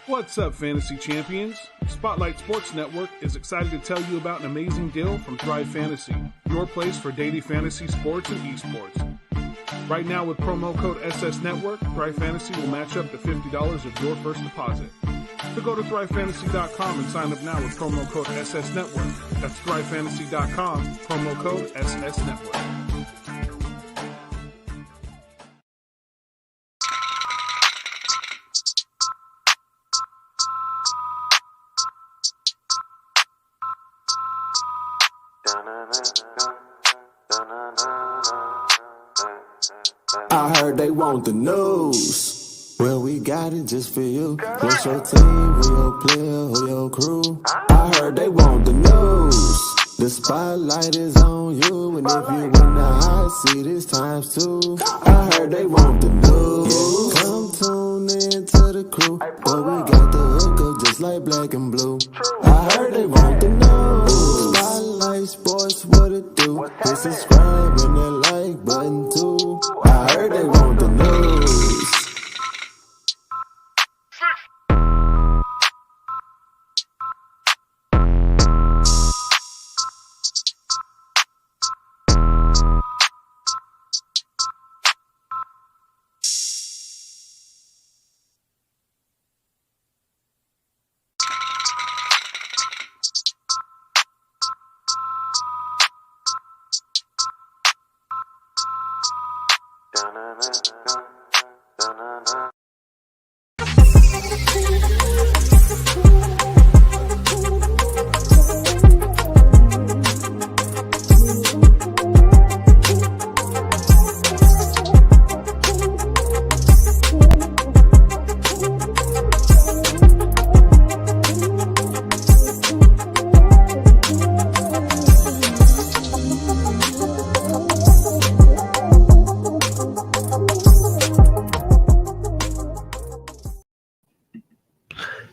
What's up, Fantasy Champions? Spotlight Sports Network is excited to tell you about an amazing deal from Thrive Fantasy, your place for daily fantasy sports and esports. Right now, with promo code SS Network, Thrive Fantasy will match up to $50 of your first deposit. So go to thrivefantasy.com and sign up now with promo code SS Network. That's thrivefantasy.com, promo code SS Network. I heard they want the news. Well, we got it just for you. What's your team? Who your player? Who your crew? I heard they want the news. The spotlight is on you, and if you in the hot seat, it's times two. I heard they want the news. Come tune in to the crew, but we got the hookup just like black and blue. I heard they want the news. Spotlight Sports, what it do? Hit subscribe and that like button too. I heard they want the news.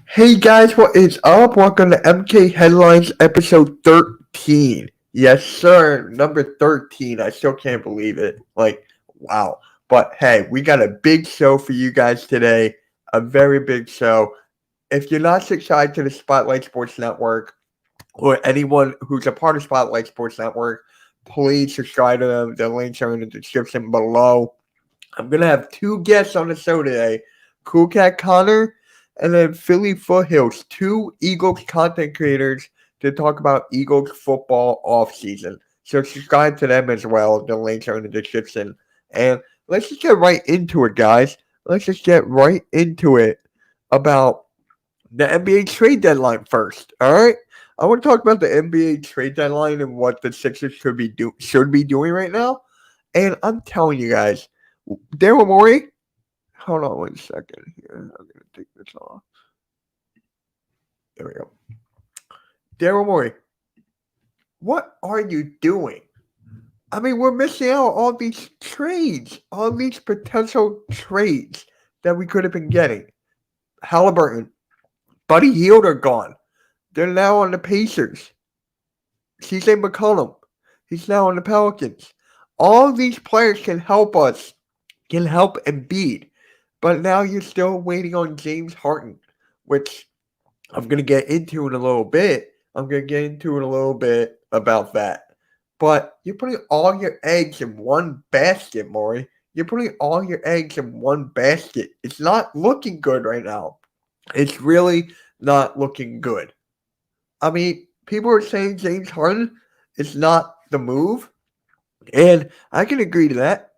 Hey guys, what is up? Welcome to MK Headlines episode 13. Yes, sir. Number 13. I still can't believe it. Wow. But hey, we got a big show for you guys today. A very big show. If you're not subscribed to the Spotlight Sports Network or anyone who's a part of Spotlight Sports Network, please subscribe to them. The links are in the description below. I'm going to have two guests on the show today. Cool Cat Connor and then Philly Foothills, two Eagles content creators to talk about Eagles football offseason. So subscribe to them as well. The links are in the description. And let's just get right into it, guys. Let's just get right into it about the NBA trade deadline first. All right? I want to talk about the NBA trade deadline and what the Sixers should be doing right now. And I'm telling you guys, Daryl Morey, hold on 1 second here. I'm going to take this off. There we go. Daryl Morey, what are you doing? I mean, we're missing out on all these trades, all these potential trades that we could have been getting. Halliburton, Buddy Hield are gone. They're now on the Pacers. CJ McCollum, he's now on the Pelicans. All these players can help us, can help Embiid. But now you're still waiting on James Harden, which I'm going to get into in a little bit. About that. But you're putting all your eggs in one basket, Maury. You're putting all your eggs in one basket. It's not looking good right now. It's really not looking good. I mean, people are saying James Harden is not the move. And I can agree to that.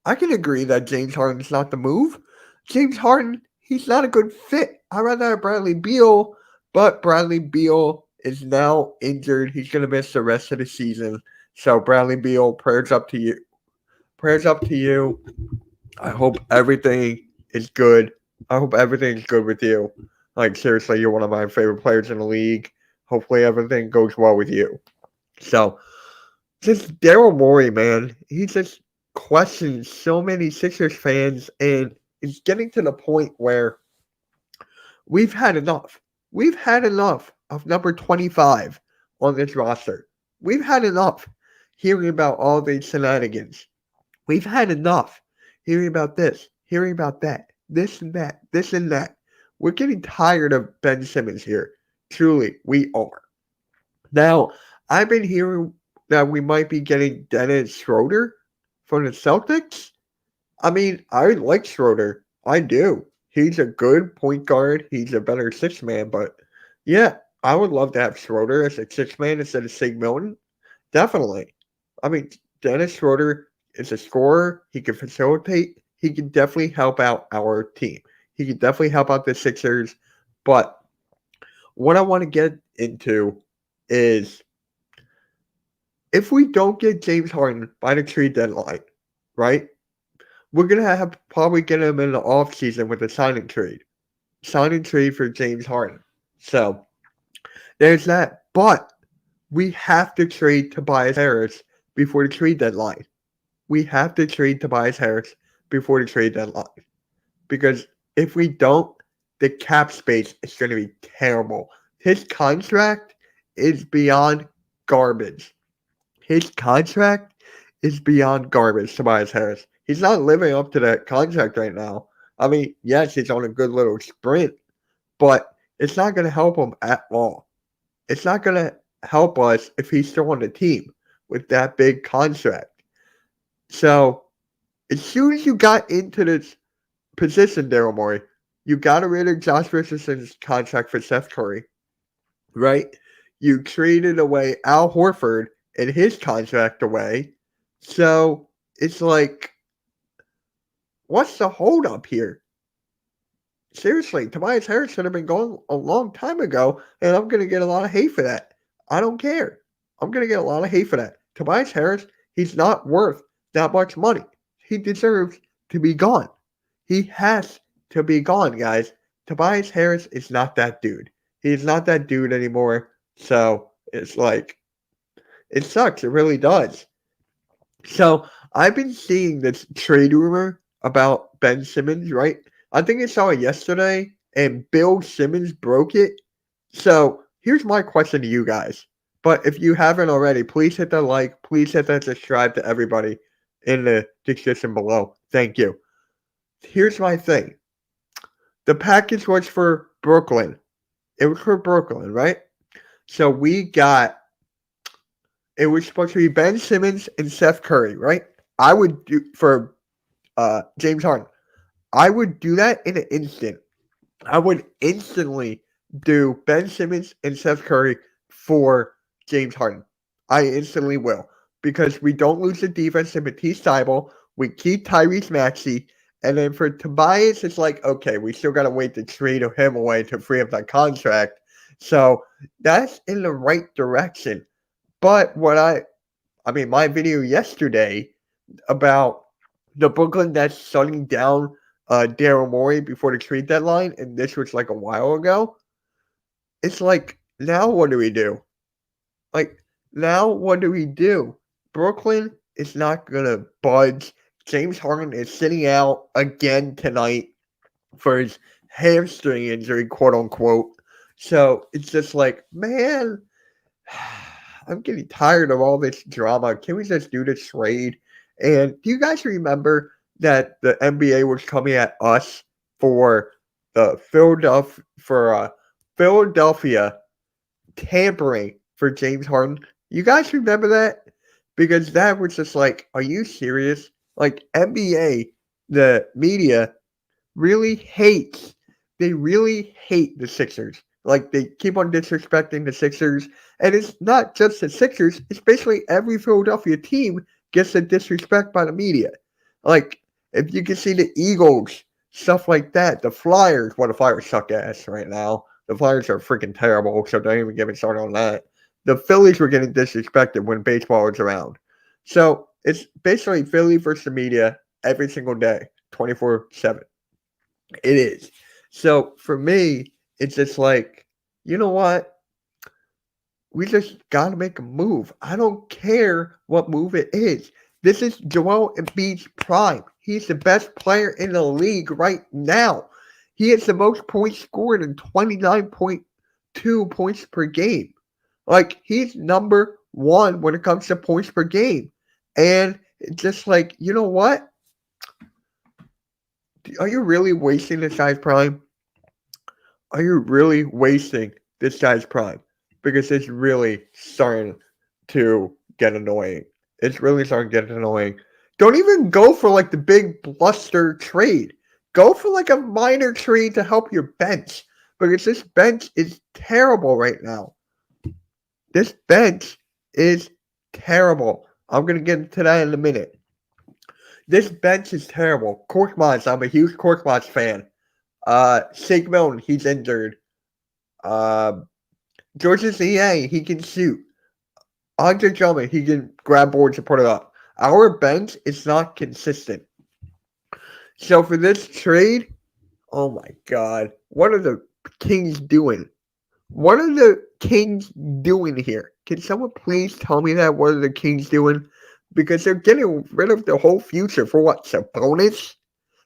I can agree that James Harden is not the move. James Harden, he's not a good fit. I'd rather have Bradley Beal, but Bradley Beal is now injured. He's going to miss the rest of the season. So, Bradley Beal, prayers up to you. Prayers up to you. I hope everything is good. I hope everything is good with you. Like, seriously, you're one of my favorite players in the league. Hopefully, everything goes well with you. So, just Daryl Morey, man. He just questions so many Sixers fans, and it's getting to the point where we've had enough. We've had enough of number 25 on this roster. We've had enough hearing about all these shenanigans. We've had enough hearing about this, hearing about that, this and that, this and that. We're getting tired of Ben Simmons here. Truly, we are. Now, I've been hearing that we might be getting Dennis Schroeder from the Celtics. I mean, I like Schroeder. I do. He's a good point guard. He's a better six man, but yeah, I would love to have Schroeder as a six man instead of Sig Milton. Definitely. I mean, Dennis Schroeder is a scorer. He can facilitate. He can definitely help out our team. He can definitely help out the Sixers. But what I want to get into is if we don't get James Harden by the trade deadline, right? We're going to have probably get him in the offseason with a sign and trade. Sign and trade for James Harden. So there's that. But we have to trade Tobias Harris before the trade deadline. We have to trade Tobias Harris before the trade deadline. Because if we don't, the cap space is going to be terrible. His contract is beyond garbage. His contract is beyond garbage, Tobias Harris. He's not living up to that contract right now. I mean, yes, he's on a good little sprint, but it's not going to help him at all. It's not going to help us if he's still on the team with that big contract. So, as soon as you got into this position, Daryl Morey, you got rid of Josh Richardson's contract for Seth Curry, right? You traded away Al Horford and his contract away. So, it's like, what's the holdup here? Seriously, Tobias Harris should have been gone a long time ago, and I'm going to get a lot of hate for that. I don't care. I'm going to get a lot of hate for that. Tobias Harris, he's not worth that much money. He deserves to be gone. He has to be gone, guys. Tobias Harris is not that dude. He's not that dude anymore. So it's like, it sucks. It really does. So I've been seeing this trade rumor about Ben Simmons, right? I think I saw it yesterday, and Bill Simmons broke it. So here's my question to you guys. But if you haven't already, please hit that like. Please hit that subscribe to everybody in the description below. Thank you. Here's my thing. The package was for Brooklyn. It was for Brooklyn, right? So it was supposed to be Ben Simmons and Seth Curry, right? I would do for James Harden. I would do that in an instant. I would instantly do Ben Simmons and Seth Curry for James Harden. I instantly will. Because we don't lose the defense to Matisse Thybulle. We keep Tyrese Maxey. And then for Tobias, it's like, okay, we still got to wait to trade him away to free up that contract. So that's in the right direction. But my video yesterday about the Brooklyn Nets shutting down Daryl Morey before the trade deadline, and this was like a while ago. It's like, now what do we do? Brooklyn is not going to budge. James Harden is sitting out again tonight for his hamstring injury, quote unquote. So it's just like, man, I'm getting tired of all this drama. Can we just do the trade? And do you guys remember that the NBA was coming at us for the Philadelphia tampering for James Harden? You guys remember that? Because that was just like, are you serious? Like, NBA, the media really hates. They really hate the Sixers. Like, they keep on disrespecting the Sixers. And it's not just the Sixers. It's basically every Philadelphia team gets the disrespect by the media. Like, if you can see the Eagles, stuff like that. The Flyers, the Flyers suck ass right now. The Flyers are freaking terrible, so don't even get me started on that. The Phillies were getting disrespected when baseball was around. So it's basically Philly versus the media every single day, 24/7. It is. So for me, it's just like, you know what? We just got to make a move. I don't care what move it is. This is Joel Embiid's prime. He's the best player in the league right now. He has the most points scored in 29.2 points per game. Like, he's number one when it comes to points per game. And it's just like, you know what? Are you really wasting this guy's prime? are you really wasting this guy's prime? Because it's really starting to get annoying. It's really starting to get annoying. Don't even go for like the big bluster trade. Go for like a minor trade to help your bench. Because this bench is terrible right now. This bench is terrible. I'm going to get into that in a minute. This bench is terrible. Korkmaz, I'm a huge Korkmaz fan. Shake Milton, he's injured. George's EA, he can shoot. Andre Drummond, he can grab boards and put it up. Our bench is not consistent. So for this trade, oh my God, what are the Kings doing? What are the Kings doing here? Can someone please tell me that? What are the Kings doing? Because they're getting rid of the whole future for what? Sabonis?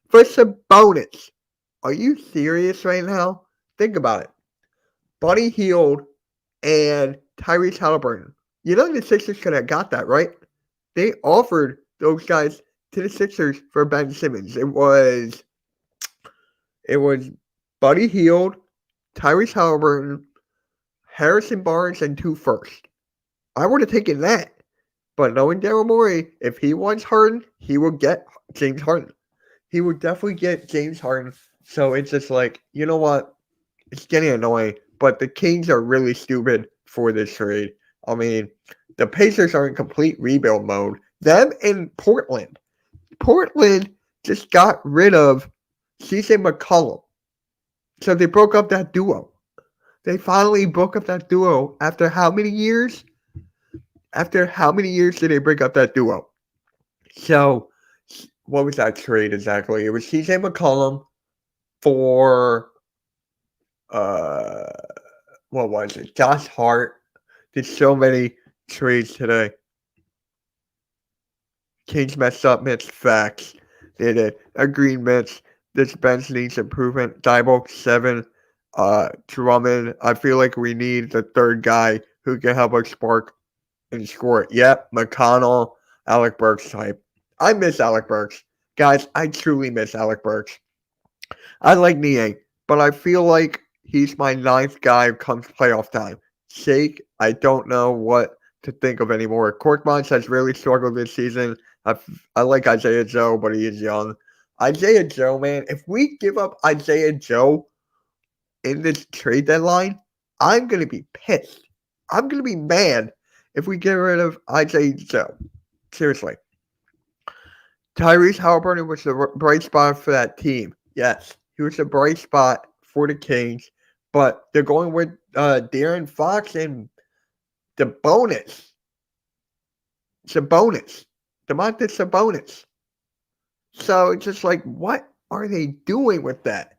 For Sabonis. Are you serious right now? Think about it. Buddy Hield and Tyrese Halliburton. You know the Sixers could have got that, right? They offered those guys to the Sixers for Ben Simmons. It was Buddy Hield, Tyrese Halliburton, Harrison Barnes, and 2 firsts. I would have taken that. But knowing Daryl Morey, if he wants Harden, he will get James Harden. He would definitely get James Harden. So it's just like, you know what? It's getting annoying. But the Kings are really stupid for this trade. I mean, the Pacers are in complete rebuild mode. Them and Portland. Portland just got rid of CJ McCollum. So they broke up that duo. They finally broke up that duo after how many years? After how many years did they break up that duo? So, what was that trade exactly? It was CJ McCollum for, what was it? Josh Hart. Did so many trades today. Kings messed up, Mitch. Facts. They did. Agreed, Mitch. This bench needs improvement. Thibault, 7. Drummond, I feel like we need the third guy who can help us spark and score. Yep, McConnell, Alec Burks type. I miss Alec Burks. Guys, I truly miss Alec Burks. I like Niang, but I feel like he's my 9th guy comes playoff time. Shake, I don't know what to think of anymore. Korkmaz has really struggled this season. I like Isaiah Joe, but he is young. Isaiah Joe, man, if we give up Isaiah Joe in this trade deadline, I'm going to be pissed. I'm going to be mad if we get rid of Isaiah Joe. Seriously. Tyrese Halliburton was the bright spot for that team. Yes, he was a bright spot for the Kings, but they're going with De'Aaron Fox and the bonus. Sabonis. Domantas Sabonis. So it's just like, what are they doing with that?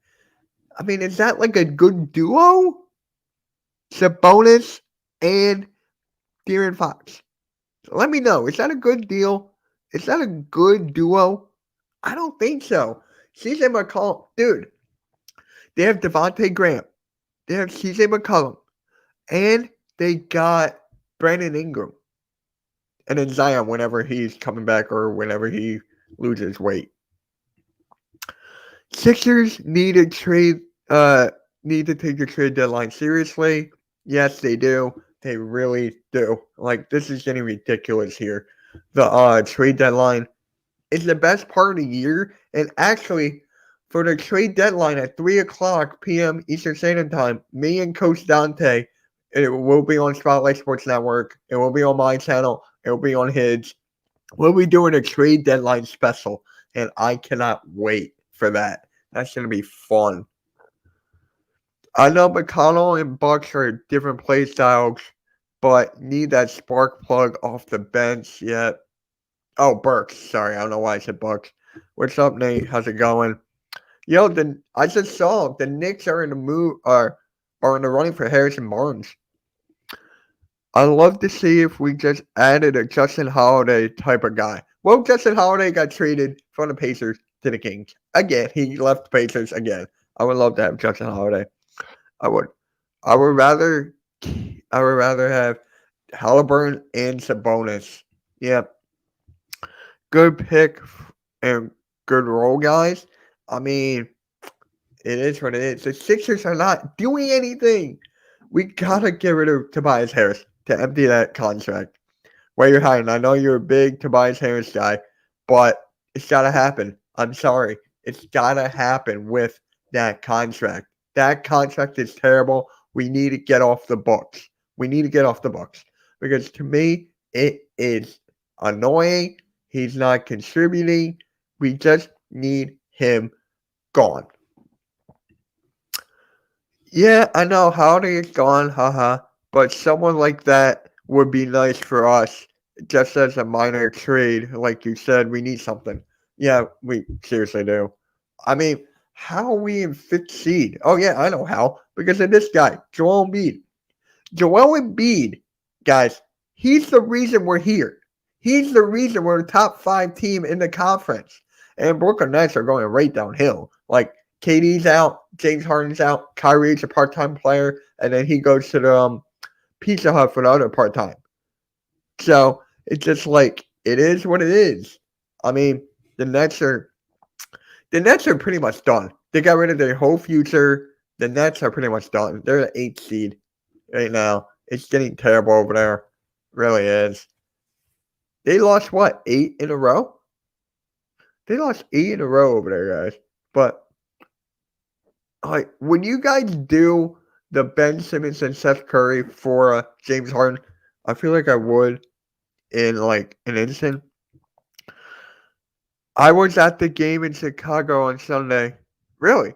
I mean, is that like a good duo? Sabonis and De'Aaron Fox. Let me know. Is that a good deal? Is that a good duo? I don't think so. CJ McCollum, dude. They have Devontae Graham. They have CJ McCollum. And they got Brandon Ingram. And then Zion whenever he's coming back or whenever he loses weight. Sixers need to take the trade deadline seriously. Yes, they do. They really do. Like, this is getting ridiculous here. The trade deadline is the best part of the year. And actually, for the trade deadline at 3 o'clock p.m. Eastern Standard Time, me and Coach Donte, it will be on Spotlight Sports Network. It will be on my channel. It will be on his. We'll be doing a trade deadline special. And I cannot wait for that. That's going to be fun. I know McConnell and Bucks are different play styles, but need that spark plug off the bench yet. Oh, Burks. Sorry, I don't know why I said Bucks. What's up, Nate? How's it going? Yo, I just saw the Knicks are in the are in the running for Harrison Barnes. I'd love to see if we just added a Justin Holiday type of guy. Well, Justin Holiday got traded from the Pacers to the Kings. Again, he left the Pacers again. I would love to have Justin Holiday. I would rather have Halliburton and Sabonis. Yep. Good pick and good role guys. I mean, It is what it is. The Sixers are not doing anything. We gotta get rid of Tobias Harris to empty that contract. Where you're hiding. I know you're a big Tobias Harris guy, but it's gotta happen. I'm sorry. It's gotta happen with that contract. That contract is terrible. We need to get off the books. We need to get off the books. Because to me, it is annoying. He's not contributing. We just need him gone. Yeah, I know Howdy is gone, haha. But someone like that would be nice for us, just as a minor trade. Like you said, we need something. Yeah, we seriously do. I mean, how are we in fifth seed? Oh yeah, I know how. Because of this guy, Joel Embiid. Joel Embiid, guys, he's the reason we're here. He's the reason we're the top 5 team in the conference. And Brooklyn Nets are going right downhill. Like, KD's out, James Harden's out, Kyrie's a part-time player, and then he goes to the Pizza Hut for the other part-time. So, it's just like, it is what it is. I mean, the Nets are pretty much done. They got rid of their whole future. The Nets are pretty much done. They're the 8th seed right now. It's getting terrible over there. It really is. They lost, 8 in a row? They lost 8 in a row over there, guys. But, like, when you guys do the Ben Simmons and Seth Curry for James Harden, I feel like I would in, like, an instant. I was at the game in Chicago on Sunday. Really?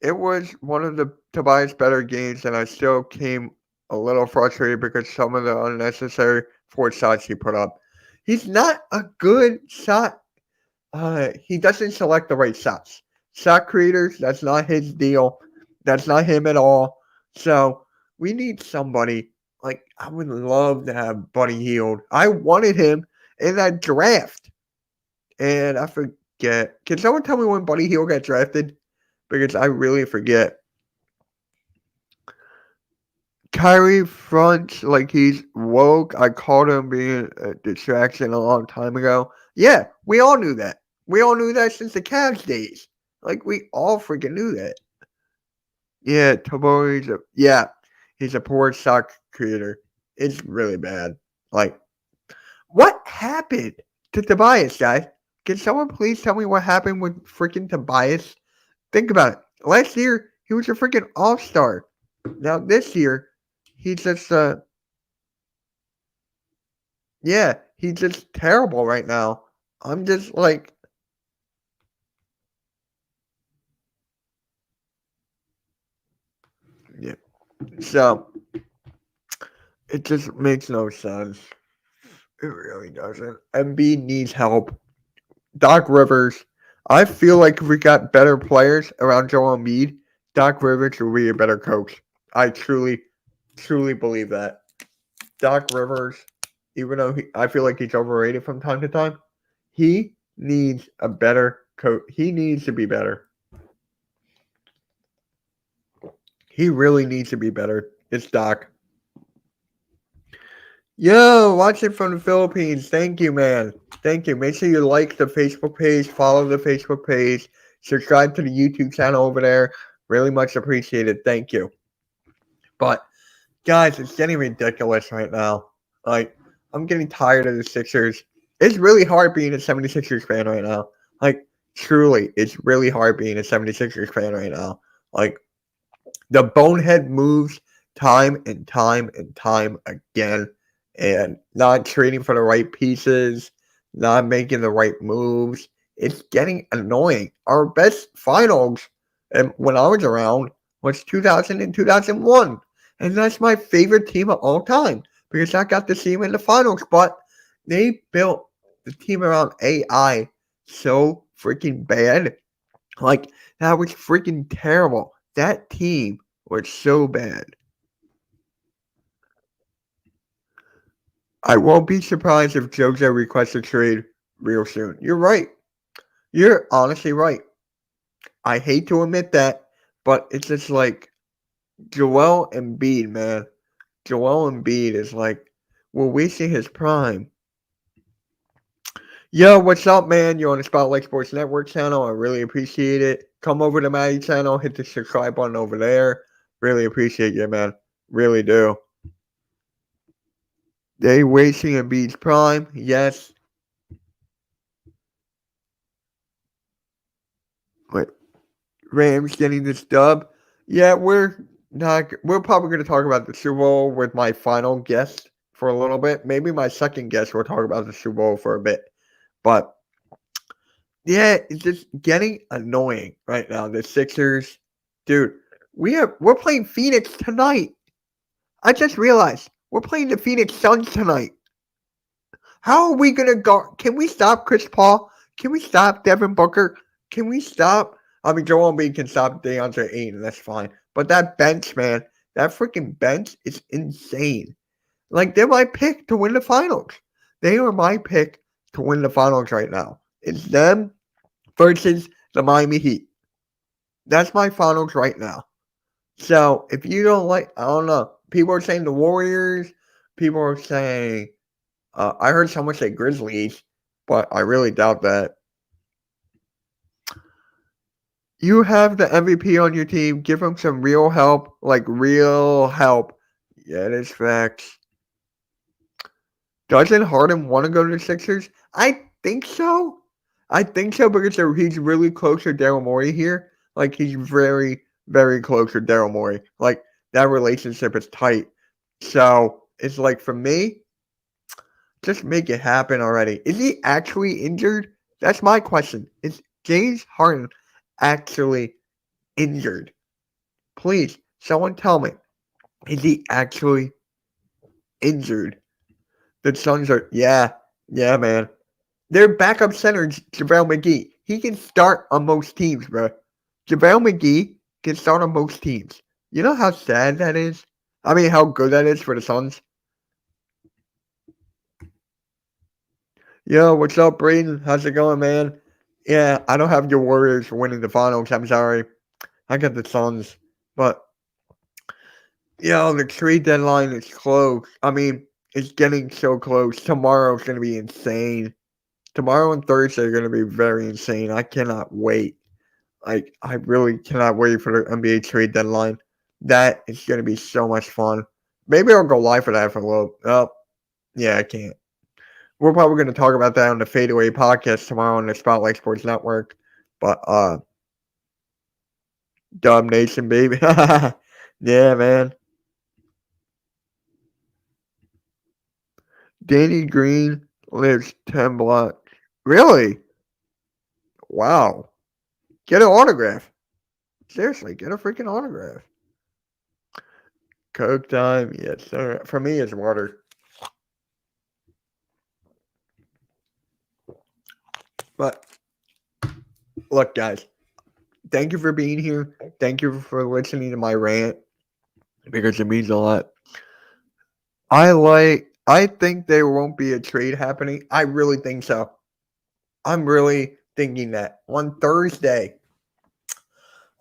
It was one of the Tobias better games, and I still came a little frustrated because some of the unnecessary fourth shots he put up. He's not a good shot. He doesn't select the right shots. Shot creators, that's not his deal. That's not him at all. So we need somebody. Like, I would love to have Buddy Hield. I wanted him in that draft. And I forget. Can someone tell me when Buddy Hield got drafted? Because I really forget. Kyrie fronts like he's woke. I called him being a distraction a long time ago. Yeah, we all knew that. We all knew that since the Cavs days. Like, we all freaking knew that. Yeah, Tobo's he's a poor shot creator. It's really bad. Like, what happened to Tobias, guys? Can someone please tell me what happened with freaking Tobias? Think about it. Last year, he was a freaking all-star. Now, this year, he's just, he's just terrible right now. I'm just like, yeah. So, it just makes no sense. It really doesn't. Embiid needs help. Doc Rivers, I feel like if we got better players around Joel Embiid, Doc Rivers will be a better coach. I truly believe that. Doc Rivers, even though I feel like he's overrated from time to time, he needs a better coach. He needs to be better. He really needs to be better. It's Doc. Yo, watching from the Philippines. Thank you, man. Thank you. Make sure you like the Facebook page, follow the Facebook page, subscribe to the YouTube channel over there. Really much appreciated. Thank you. But, guys, it's getting ridiculous right now. Like, I'm getting tired of the Sixers. It's really hard being a 76ers fan right now. Like, truly, it's really hard being a 76ers fan right now. Like, the bonehead moves time and time and time again. And not trading for the right pieces, not making the right moves. It's getting annoying. Our best finals, and when I was around, was 2000 and 2001. And that's my favorite team of all time because I got to see them in the finals. But they built the team around AI so freaking bad. Like, that was freaking terrible. That team was so bad. I won't be surprised if JoJo requests a trade real soon. You're right. You're honestly right. I hate to admit that, but it's just like Joel Embiid, man. Joel Embiid is like, we're wasting his prime. Yo, what's up, man? You're on the Spotlight Sports Network channel. I really appreciate it. Come over to my channel, hit the subscribe button over there. Really appreciate you, man. Really do. They racing in Beach Prime, yes. Wait, Rams getting this dub. Yeah, we're probably going to talk about the Super Bowl with my final guest for a little bit. Maybe my second guest will talk about the Super Bowl for a bit. But yeah, it's just getting annoying right now. The Sixers, dude, we're playing Phoenix tonight. I just realized we're playing the Phoenix Suns tonight. How are we gonna go? Can we stop Chris Paul? Can we stop Devin Booker? Can we stop? I mean, Joel Embiid can stop DeAndre Ayton. That's fine. But that bench, man, that freaking bench is insane. Like, they're my pick to win the finals. They are my pick to win the finals right now. It's them versus the Miami Heat. That's my finals right now. So, if you don't like, I don't know. People are saying the Warriors. People are saying, I heard someone say Grizzlies, but I really doubt that. You have the MVP on your team. Give him some real help. Like, real help. Yeah, that's facts. Doesn't Harden want to go to the Sixers? I think so. I think so because he's really close to Daryl Morey here. Like, he's very, very close to Daryl Morey. Like, that relationship is tight. So, it's like, for me, just make it happen already. Is he actually injured? That's my question. Is James Harden actually injured? Please, someone tell me. Is he actually injured? The Suns are, yeah, man. Their backup center, JaVale McGee. He can start on most teams, bro. JaVale McGee can start on most teams. You know how sad that is? I mean, how good that is for the Suns? Yo, what's up, Brayden? How's it going, man? Yeah, I don't have your Warriors winning the finals. I'm sorry. I got the Suns. But, yo, the trade deadline is close. I mean, it's getting so close. Tomorrow's going to be insane. Tomorrow and Thursday are going to be very insane. I cannot wait. Like, I really cannot wait for the NBA trade deadline. That is going to be so much fun. Maybe I'll go live for that for a little. Oh, yeah, I can't. We're probably going to talk about that on the Fadeaway podcast tomorrow on the Spotlight Sports Network. But, Dub Nation, baby. Yeah, man. Danny Green lives 10 blocks. Really? Wow. Get an autograph. Seriously, get a freaking autograph. Coke time, yes, sir. For me, it's water. But, look, guys, thank you for being here. Thank you for listening to my rant because it means a lot. I think there won't be a trade happening. I really think so. I'm really thinking that on Thursday,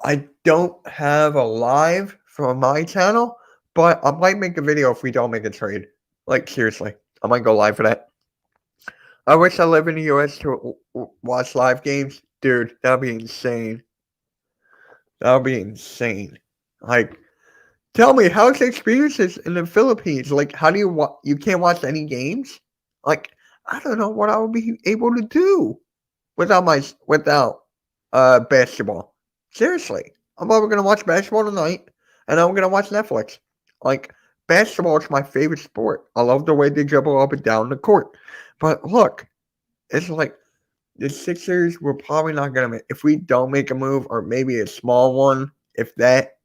I don't have a live from my channel, but I might make a video if we don't make a trade. Like, seriously, I might go live for that. I wish I lived in the U.S. to watch live games. Dude, that'd be insane. That'd be insane. Like, tell me, how's the experiences in the Philippines? Like, how do you can't watch any games? Like, I don't know what I would be able to do without basketball. Seriously, I'm probably gonna watch basketball tonight, and I'm gonna watch Netflix. Like, basketball is my favorite sport. I love the way they dribble up and down the court. But look, it's like the Sixers, we're probably not going to make, if we don't make a move, or maybe a small one, if that,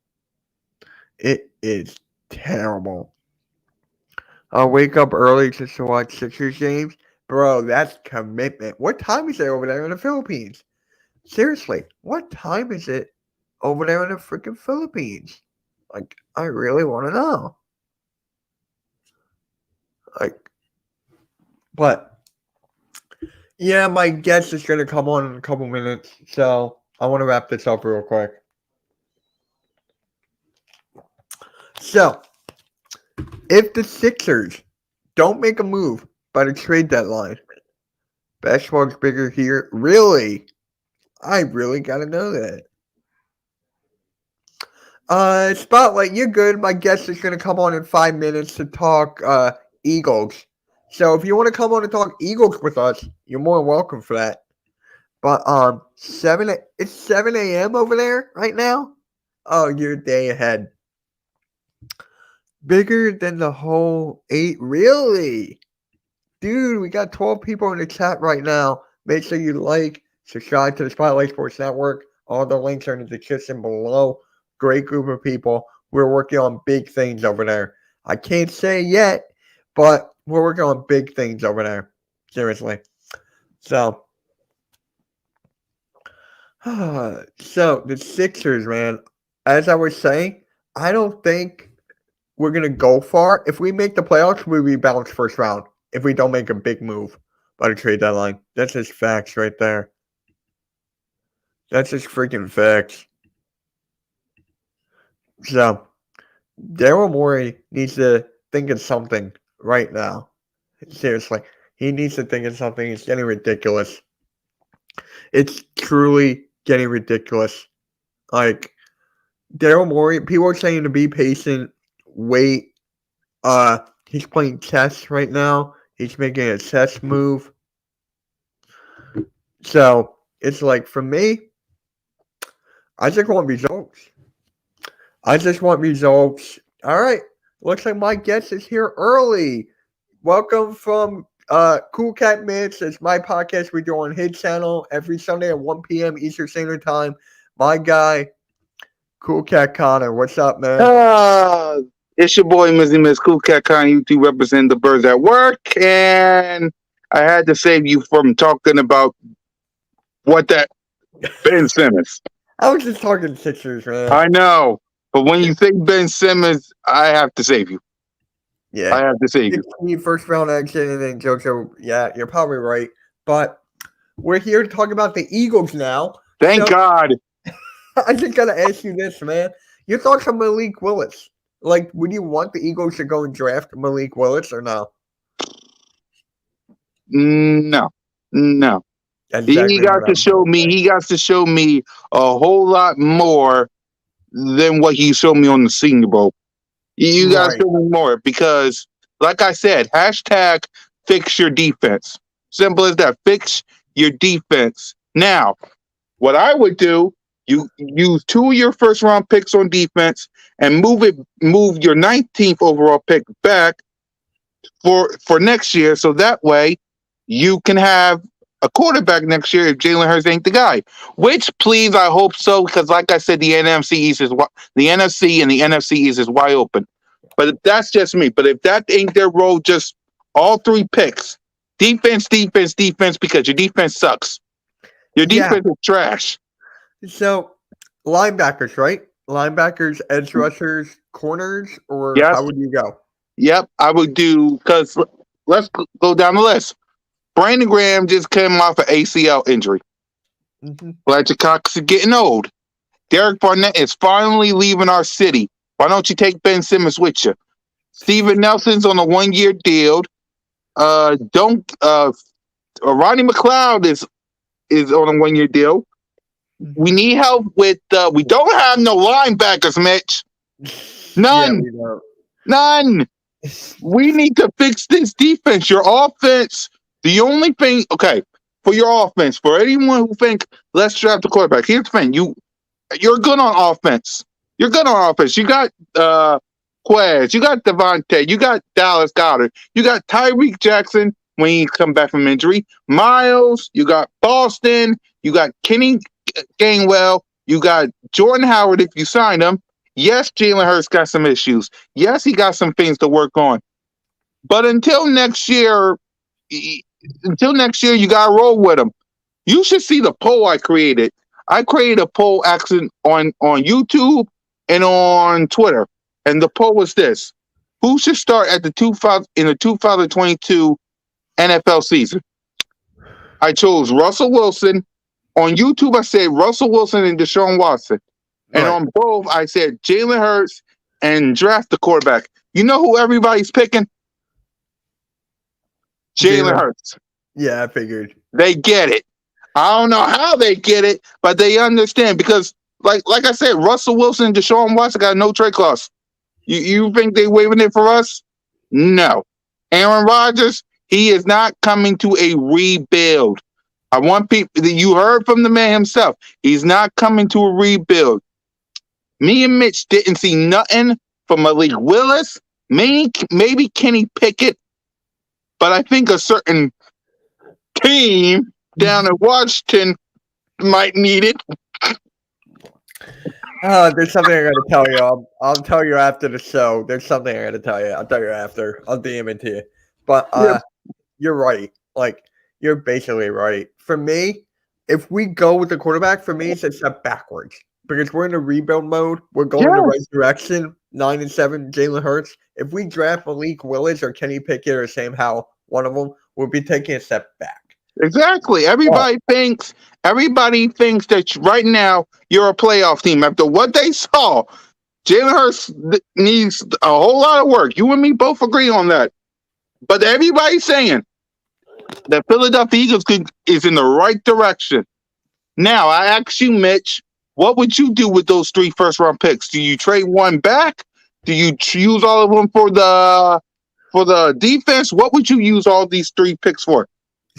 it is terrible. I'll wake up early just to watch Sixers games. Bro, that's commitment. What time is it over there in the Philippines? Seriously, what time is it over there in the freaking Philippines? Like, I really want to know. Like, but, yeah, my guest is going to come on in a couple minutes, so I want to wrap this up real quick. So, if the Sixers don't make a move by the trade deadline, Basketball's bigger here. Really? I really got to know that. Spotlight, you're good. My guest is going to come on in 5 minutes to talk Eagles. So if you want to come on and talk Eagles with us, you're more than welcome for that. But it's 7 a.m. over there right now? Oh, you're a day ahead. Bigger than the whole 8? Really? Dude, we got 12 people in the chat right now. Make sure you subscribe to the Spotlight Sports Network. All the links are in the description below. Great group of people. We're working on big things over there. I can't say yet, but we're working on big things over there. Seriously. So the Sixers, man, as I was saying, I don't think we're going to go far. If we make the playoffs, we'll be bounced first round if we don't make a big move by the trade deadline. That's just facts right there. That's just freaking facts. So, Daryl Morey needs to think of something right now. Seriously. He needs to think of something. It's getting ridiculous. It's truly getting ridiculous. Like, Daryl Morey, people are saying to be patient, wait. He's playing chess right now. He's making a chess move. So, it's like, for me, I just want results. All right. Looks like my guest is here early. Welcome from Cool Cat Mitch. It's my podcast we do on his channel every Sunday at 1 p.m. Eastern Standard Time. My guy, Cool Cat Connor. What's up, man? It's your boy, Mizzy Miss Cool Cat Connor. You two represent the birds at work. And I had to save you from talking about Ben Simmons. I was just talking Sixers, man. I know. But when you say Ben Simmons, I have to save you. Yeah. I have to save you. First round exit and then JoJo. Yeah, you're probably right. But we're here to talk about the Eagles now. Thank God. I just got to ask you this, man. Your thoughts on Malik Willis? Like, would you want the Eagles to go and draft Malik Willis or no? No. Exactly He got to show me a whole lot more than what he showed me on the Senior Bowl. You got to show me more because, like I said, hashtag fix your defense. Simple as that. Fix your defense. Now, what I would do, you use 2 of your first round picks on defense and move your 19th overall pick back for next year, so that way you can have a quarterback next year if Jalen Hurts ain't the guy. Which, please, I hope so, because like I said, the NFC and the NFC East is wide open. But that's just me. But if that ain't their role, just all 3 picks, defense, because your defense sucks. Your defense is trash. So, linebackers, right? Linebackers, edge rushers, corners, or how would you go? Yep, I would do, because let's go down the list. Brandon Graham just came off an ACL injury. Fletcher Cox is getting old. Derek Barnett is finally leaving our city. Why don't you take Ben Simmons with you? Steven Nelson's on a 1-year deal. Rodney McLeod is on a 1-year deal. We need help with. We don't have no linebackers, Mitch. None. Yeah, None. We need to fix this defense. Your offense. The only thing, for your offense, for anyone who think let's draft a quarterback, here's the thing: you're good on offense. You got Quez, you got Devontae, you got Dallas Goedert, you got Tyreek Jackson when he come back from injury. Miles, you got Boston, you got Kenny Gainwell, you got Jordan Howard if you sign him. Yes, Jalen Hurts got some issues. Yes, he got some things to work on. But until next year, you gotta roll with him. You should see the poll I created. I created a poll action on YouTube and on Twitter, and the poll was this: who should start at the 2022 NFL season? I chose Russell Wilson. On YouTube, I said Russell Wilson and Deshaun Watson, and on both, I said Jalen Hurts and draft the quarterback. You know who everybody's picking? Jalen Hurts. Yeah, I figured. They get it. I don't know how they get it, but they understand because, like I said, Russell Wilson and Deshaun Watson got no trade clause. You think they waiving it for us? No. Aaron Rodgers, he is not coming to a rebuild. I want people. You heard from the man himself. He's not coming to a rebuild. Me and Mitch didn't see nothing from Malik Willis. Maybe Kenny Pickett, but I think a certain team down in Washington might need it. There's something I got to tell you. I'll tell you after the show. There's something I got to tell you. I'll tell you after. I'll DM it to you. But You're right. Like, you're basically right. For me, if we go with the quarterback, for me, it's a step backwards because we're in a rebuild mode. We're going in the right direction. 9-7, Jalen Hurts. If we draft Malik Willis or Kenny Pickett or Sam Howell, one of them, we'll be taking a step back. Exactly. Everybody thinks that right now you're a playoff team. After what they saw, Jalen Hurts needs a whole lot of work. You and me both agree on that. But everybody's saying that Philadelphia Eagles is in the right direction. Now, I ask you, Mitch, what would you do with those 3 first-round picks? Do you trade one back? Do you use all of them for the defense? What would you use all these 3 picks for?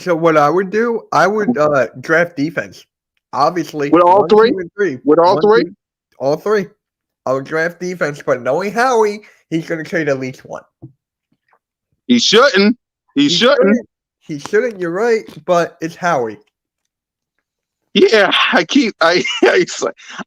So what I would do, I would draft defense. Obviously. With all 3? 2, and 3. With all 3? All 3. I would draft defense, but knowing Howie, he's going to trade at least one. He shouldn't. He shouldn't. He shouldn't, you're right, but it's Howie. Yeah,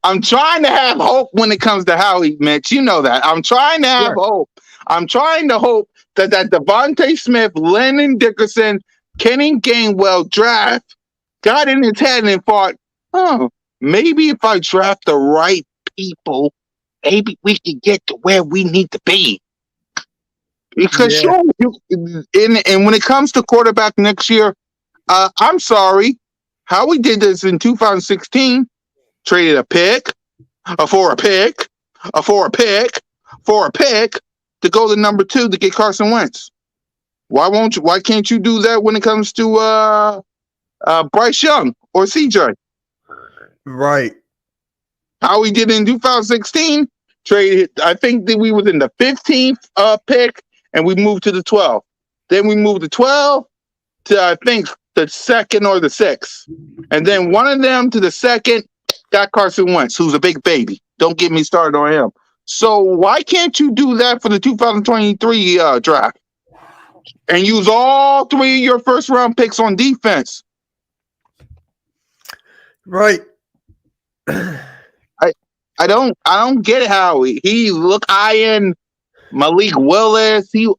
I'm trying to have hope when it comes to Howie, Mitch. You know that. I'm trying to have hope. I'm trying to hope that Devontae Smith, Lennon Dickerson, Kenny Gainwell draft got in his head and thought, oh, maybe if I draft the right people, maybe we can get to where we need to be. Because and when it comes to quarterback next year, I'm sorry, Howie did this in 2016, traded a pick, for a pick to go to number 2 to get Carson Wentz. Why can't you do that when it comes to Bryce Young or CJ? Right. Howie did it in 2016, traded, I think that we was in the 15th pick, and we moved to the 12th. Then we moved the 12 to, I think, the 2nd or the 6th. And then one of them to the 2nd got Carson Wentz, who's a big baby. Don't get me started on him. So why can't you do that for the 2023 draft? And use all 3 of your first-round picks on defense? Right. I don't get Howie. He eyeing Malik Willis. He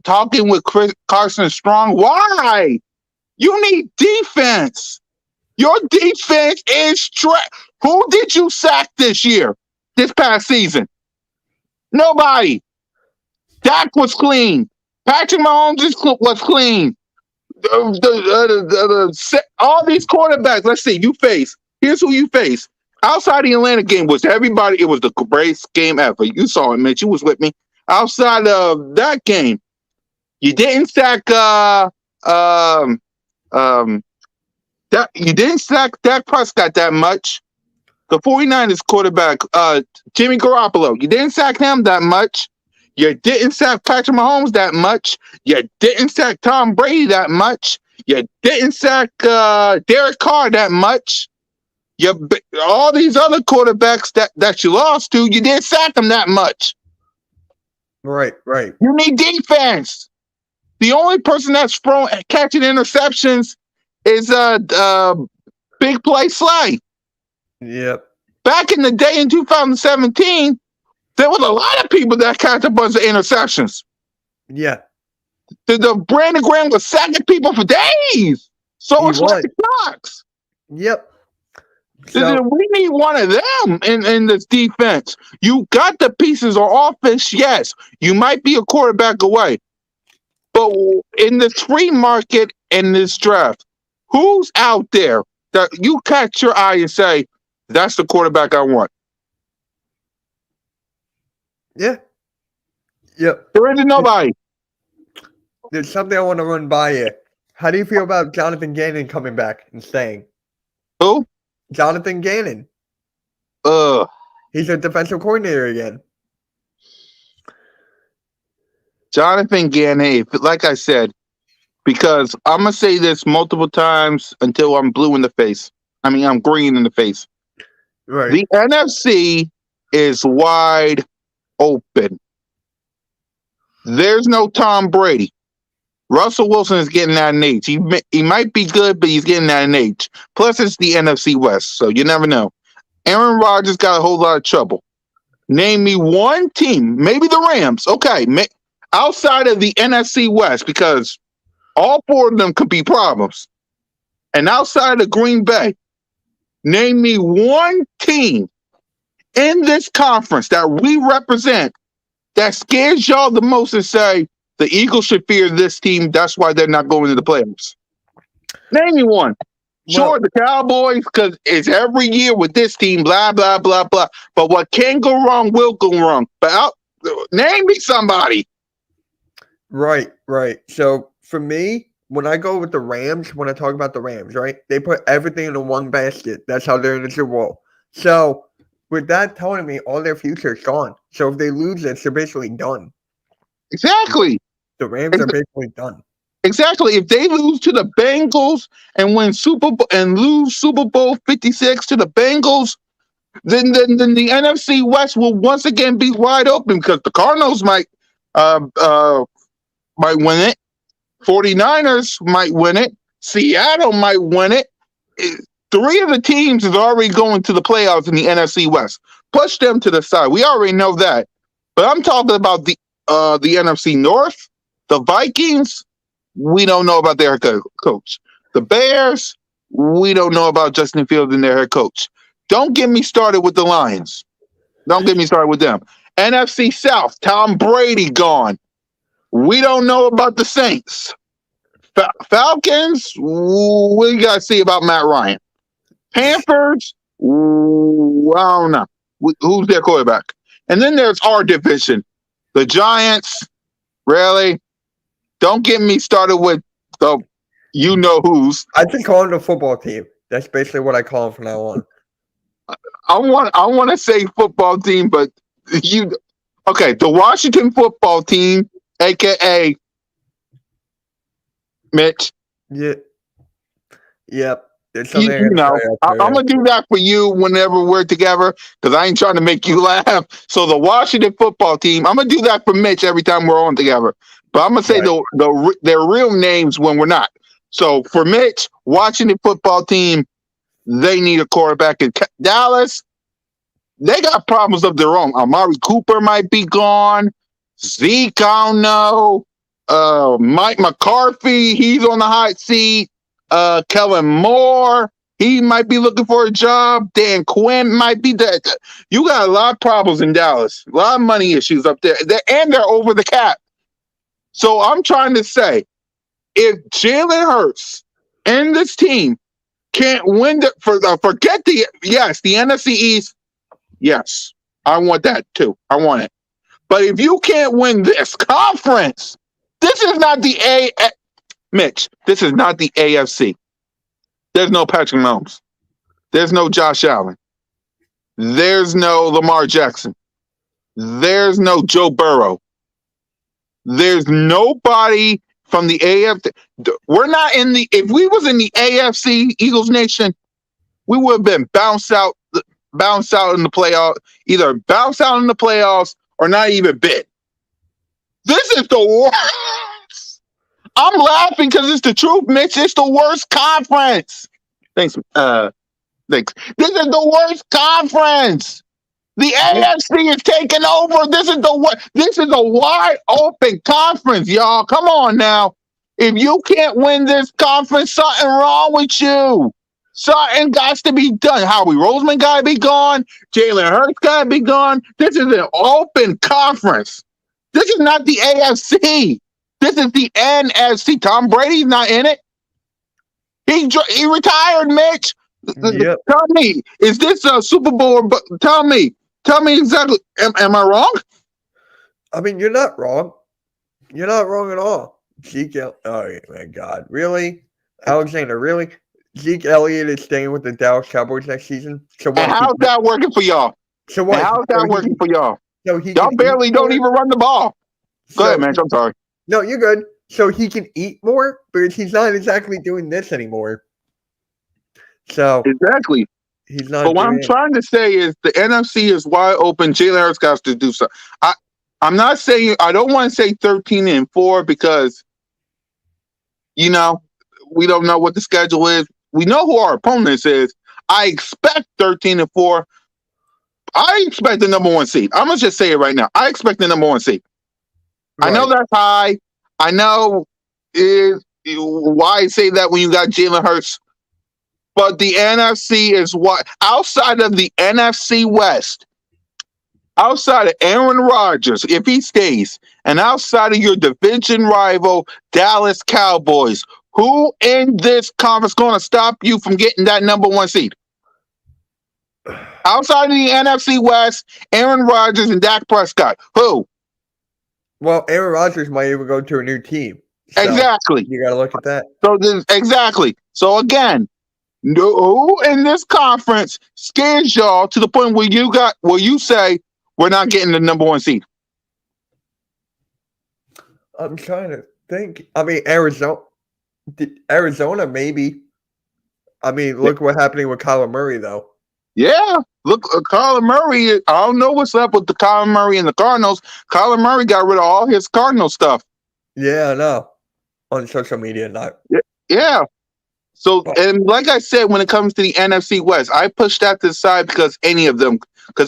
talking with Carson Strong. Why? You need defense. Your defense is Who did you sack this past season? Nobody. Dak was clean. Patrick Mahomes was clean. All these quarterbacks, let's see, here's who you face. Outside the Atlanta game was everybody. It was the greatest game ever. You saw it, Mitch. You was with me. Outside of that game, you didn't sack you didn't sack Dak Prescott that much. The 49ers quarterback, Jimmy Garoppolo, you didn't sack him that much. You didn't sack Patrick Mahomes that much. You didn't sack Tom Brady that much. You didn't sack Derek Carr that much. All these other quarterbacks that you lost to, you didn't sack them that much. Right. You need defense. The only person that's catching interceptions is Big Play Slay. Yep. Back in the day in 2017, there was a lot of people that catch a bunch of interceptions. Yeah. The Brandon Graham was sacking people for days. So it's like the Clocks. Yep. So, we need one of them in this defense. You got the pieces on offense, yes. You might be a quarterback away. But in the free market in this draft, who's out there that you catch your eye and say, that's the quarterback I want? Yeah. Yep. There isn't nobody. There's something I want to run by you. How do you feel about Jonathan Gannon coming back and staying? Who? Jonathan Gannon. He's a defensive coordinator again. Jonathan Gannon, like I said, because I'm going to say this multiple times until I'm blue in the face. I mean, I'm green in the face. Right. The NFC is wide open. There's no Tom Brady. Russell Wilson is getting that in age. He might be good, but he's getting that in age. Plus, it's the NFC West, so you never know. Aaron Rodgers got a whole lot of trouble. Name me one team, maybe the Rams. Okay, outside of the NFC West, because all four of them could be problems. And outside of Green Bay, name me one team in this conference that we represent that scares y'all the most and say the Eagles should fear this team. That's why they're not going to the playoffs. Name me one. Sure, the Cowboys, because it's every year with this team, blah, blah, blah, blah. But what can go wrong will go wrong. But name me somebody. Right. So for me, when I go with the Rams, when I talk about the Rams, right, they put everything into one basket. That's how they're in the Super Bowl. So with that telling me all their future is gone. So if they lose this, they're basically done. Exactly. The Rams are basically done. Exactly. If they lose to the Bengals and lose Super Bowl 56 to the Bengals, then the NFC West will once again be wide open because the Cardinals might win it. 49ers might win it. Seattle might win it. Three of the teams is already going to the playoffs in the NFC West. Push them to the side. We already know that. But I'm talking about the NFC North, the Vikings. We don't know about their head coach. The Bears, we don't know about Justin Fields and their head coach. Don't get me started with the Lions. Don't get me started with them. NFC South, Tom Brady gone. We don't know about the Saints. Falcons, we got to see about Matt Ryan. Panthers, I don't know. Who's their quarterback? And then there's our division. The Giants, really? Don't get me started with the you-know-whos. I just call them the football team. That's basically what I call them from now on. I want to say football team, but okay, the Washington football team, a.k.a. Mitch. Yeah. Yep. I'm going to do that for you whenever we're together because I ain't trying to make you laugh. So the Washington football team, I'm going to do that for Mitch every time we're on together. But I'm going to say their real names when we're not. So for Mitch, Washington football team, they need a quarterback. In Dallas, they got problems of their own. Amari Cooper might be gone. Zeke, I don't know. Mike McCarthy, he's on the hot seat. Kellen Moore, he might be looking for a job. Dan Quinn might be dead. You got a lot of problems in Dallas. A lot of money issues up there. They're over the cap. So I'm trying to say, if Jalen Hurts and this team can't win forget the NFC East. Yes, I want that too. I want it. But if you can't win this conference, this is not the Mitch, this is not the AFC. There's no Patrick Mahomes. There's no Josh Allen. There's no Lamar Jackson. There's no Joe Burrow. There's nobody from the AFC. We're not in the. If we was in the AFC Eagles Nation, we would have been bounced out in the playoff. Either bounce out in the playoffs or not even bid. This is the worst. I'm laughing because it's the truth, Mitch. It's the worst conference. Thanks. Thanks. This is the worst conference. The AFC is taking over. This is a wide open conference, y'all. Come on now. If you can't win this conference, something wrong with you. Something got to be done. Howie Roseman got to be gone. Jalen Hurts got to be gone. This is an open conference. This is not the AFC. This is the NFC. Tom Brady's not in it. He retired, Mitch. Yep. Tell me, is this a Super Bowl? Tell me exactly. Am I wrong? I mean, you're not wrong. You're not wrong at all. Oh my God, really? Alexander, really? Zeke Elliott is staying with the Dallas Cowboys next season. So And what? how's that working for y'all? So And what? how's that working for y'all? So he Y'all can barely eat don't more? even run the ball. Go So ahead, man. I'm sorry. No, you're good. So he can eat more, but he's not exactly doing this anymore. So Exactly. he's not But what I'm doing it. trying to say is the NFC is wide open. Jalen Hurts got to do something. I'm not saying I don't want to say 13-4 because we don't know what the schedule is. We know who our opponents is. I expect 13-4. I expect the number one seed. I'm gonna just say it right now. I expect the number one seed. Right. I know that's high. I know why say that when you got Jalen Hurts. But the NFC is what outside of the NFC West, outside of Aaron Rodgers, if he stays, and outside of your division rival Dallas Cowboys, who in this conference going to stop you from getting that number one seed? Outside of the NFC West, Aaron Rodgers and Dak Prescott, who? Well, Aaron Rodgers might even go to a new team. So Exactly. You got to look at that. Exactly. So again, who in this conference scares y'all to the point where you say we're not getting the number one seed? I'm trying to think. I mean, Arizona maybe. I mean, look what's happening with Kyler Murray, though. Yeah, look, Kyler Murray. I don't know what's up with the Kyler Murray and the Cardinals. Kyler Murray got rid of all his Cardinal stuff. Yeah, I know. On social media, not. Yeah. So, and like I said, when it comes to the NFC West, I push that to the side because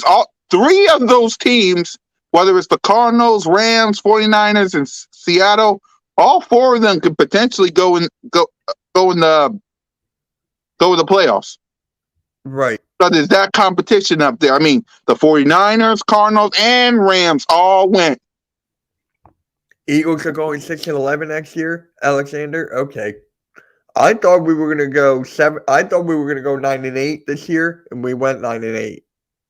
all three of those teams, whether it's the Cardinals, Rams, 49ers, and Seattle, all four of them could potentially go in the playoffs. Right. So there's that competition up there. I mean, the 49ers, Cardinals, and Rams all went. Eagles are going 6-11 next year. Alexander, okay. I thought we were gonna go 7. I thought we were gonna go 9-8 this year, and we went 9-8.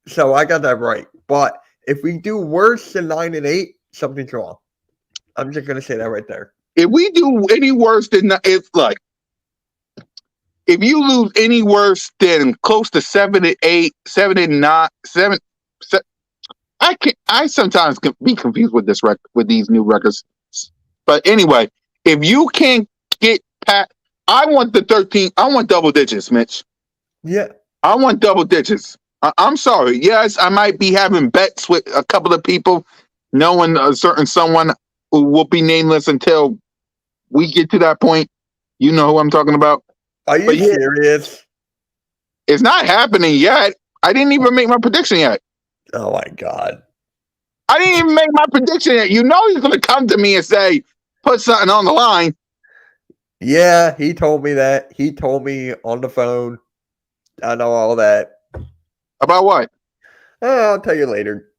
So I got that right. But if we do worse than 9-8, something's wrong. I'm just gonna say that right there. If we do any worse than if you lose any worse than close to 7-8, 7-9, 7, I sometimes can be confused with this with these new records. But anyway, if you can't get past, I want the 13. I want double digits, Mitch. Yeah, I want double digits. I'm sorry. Yes, I might be having bets with a couple of people, knowing a certain someone who will be nameless until we get to that point. You know who I'm talking about. Are you serious? It's not happening yet. I didn't even make my prediction yet. Oh my God. I didn't even make my prediction yet. You know he's going to come to me and say, put something on the line. Yeah, he told me that. He told me on the phone. I know all that. About what? I'll tell you later.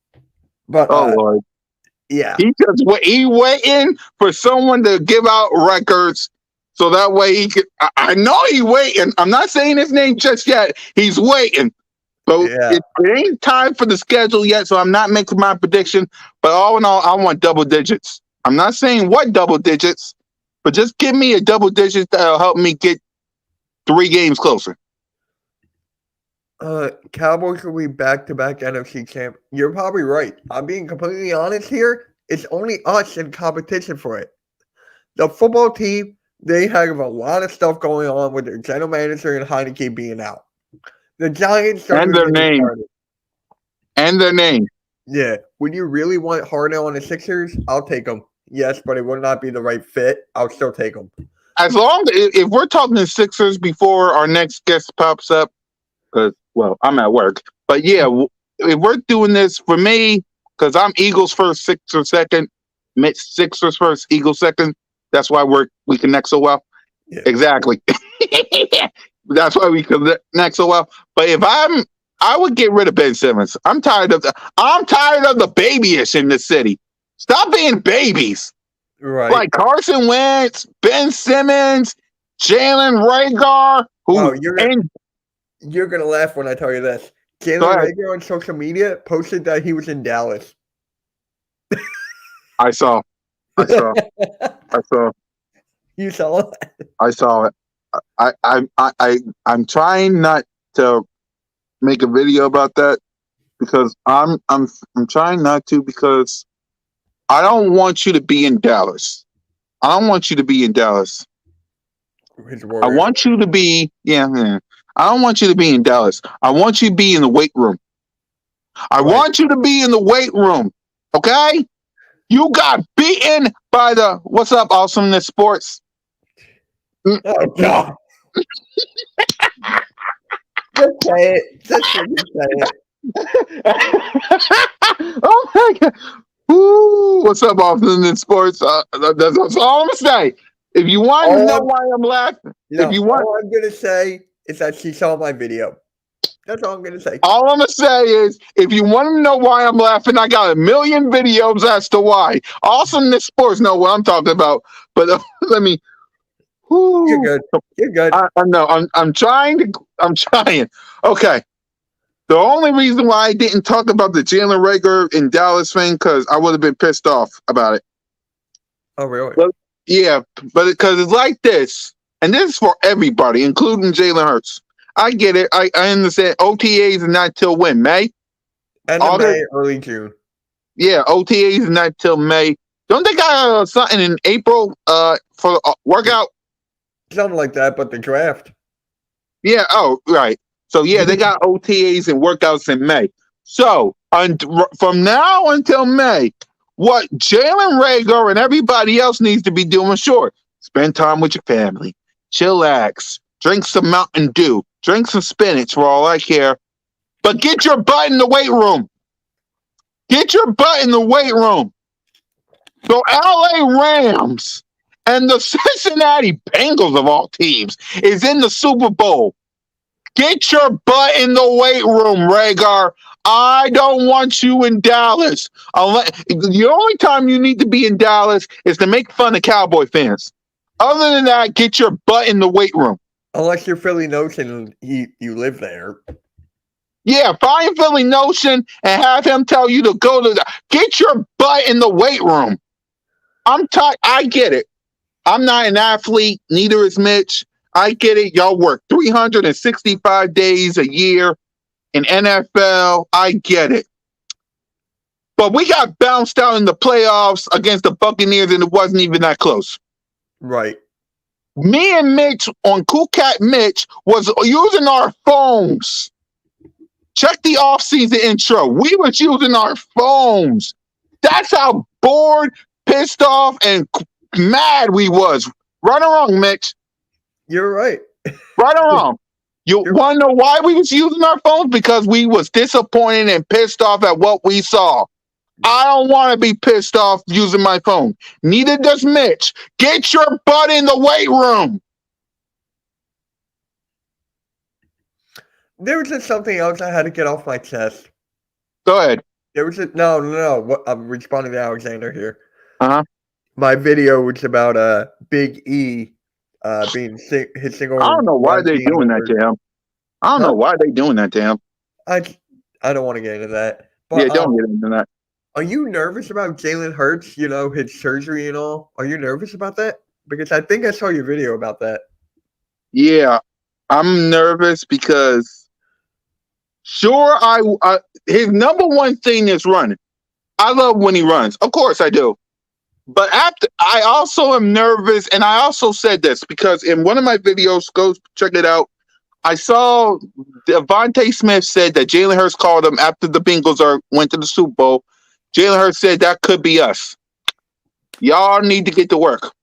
But Lord. Yeah. He waiting for someone to give out records so that way he could. I know he waiting. I'm not saying his name just yet. He's waiting. So it ain't time for the schedule yet, so I'm not making my prediction. But all in all, I want double digits. I'm not saying what double digits, but just give me a double digit that'll help me get 3 games closer. Cowboys will be back-to-back NFC champ. You're probably right. I'm being completely honest here. It's only us in competition for it. The football team, they have a lot of stuff going on with their general manager and Heineke being out. The Giants and their name. And their name. Yeah. Would you really want Harden on the Sixers? I'll take them. Yes, but it would not be the right fit. I'll still take them. As long as if we're talking the Sixers before our next guest pops up, because I'm at work. But yeah, if we're doing this for me, because I'm Eagles first, Sixers second, Sixers first, Eagles second. That's why we connect so well. Yeah. Exactly. That's why we connect so well. But if I would get rid of Ben Simmons. I'm tired of the babyish in this city. Stop being babies. Right. Like Carson Wentz, Ben Simmons, Jalen Reagor. You're gonna laugh when I tell you this. Jalen Reagor on social media posted that he was in Dallas. I saw. You saw it? I saw it. I'm trying not to make a video about that because I'm trying not to because I don't want you to be in Dallas. I don't want you to be in Dallas. I want you to be I don't want you to be in Dallas. I want you to be in the weight room. I want you to be in the weight room. Okay? You got beaten by the what's up, Awesomeness Sports? Oh God. Just say it. Just say it. Oh my God. Ooh, what's up, Awesomeness Sports? That's all I'm gonna say. If you want to know why I'm laughing, all I'm gonna say is that she saw my video. That's all I'm gonna say. All I'm gonna say is, if you want to know why I'm laughing, I got a million videos as to why. Awesomeness Sports know what I'm talking about, but let me. You're good. You're good. I know. I'm trying. Okay. The only reason why I didn't talk about the Jalen Reagor in Dallas thing because I would have been pissed off about it. Oh really? But, yeah, but because it's like this, and this is for everybody, including Jalen Hurts. I get it. I understand. OTAs are not till when? May? End of May, early June. Yeah, OTAs are not till May. Don't they got something in April for workout? Something like that, but the draft. Yeah. Oh, right. So yeah, they got OTAs and workouts in May. So from now until May, what Jalen Reagor and everybody else needs to be doing, sure, spend time with your family, chillax, drink some Mountain Dew, drink some spinach for all I care, but get your butt in the weight room. Get your butt in the weight room. The LA Rams and the Cincinnati Bengals of all teams is in the Super Bowl. Get your butt in the weight room, Reagor. I don't want you in Dallas. The only time you need to be in Dallas is to make fun of Cowboy fans. Other than that, get your butt in the weight room. Unless you're Philly Notion and you live there. Yeah, find Philly Notion and have him tell you to go to get your butt in the weight room. I get it. I'm not an athlete, neither is Mitch. I get it. Y'all work 365 days a year in NFL. I get it. But we got bounced out in the playoffs against the Buccaneers, and it wasn't even that close. Right. Me and Mitch on Cool Cat Mitch was using our phones. Check the off-season intro. We was using our phones. That's how bored, pissed off, and mad we was. Right or wrong, Mitch? You're right. Right or wrong? You want to know why we was using our phones? Because we was disappointed and pissed off at what we saw. I don't want to be pissed off using my phone. Neither does Mitch. Get your butt in the weight room. There was just something else I had to get off my chest. Go ahead. There was no. I'm responding to Alexander here. Uh-huh. My video was about Big E being his single. I don't know why they're doing that to him. I don't know why they're doing that to him. I don't want to get into that. But, Yeah, don't get into that. Are you nervous about Jalen Hurts, his surgery and all? Are you nervous about that? Because I think I saw your video about that. Yeah, I'm nervous because sure, his number one thing is running. I love when he runs. Of course I do. But I also am nervous, and I also said this because in one of my videos, go check it out, I saw Donte Smith said that Jalen Hurts called him after the Bengals went to the Super Bowl. Jalen Hurts said that could be us. Y'all need to get to work.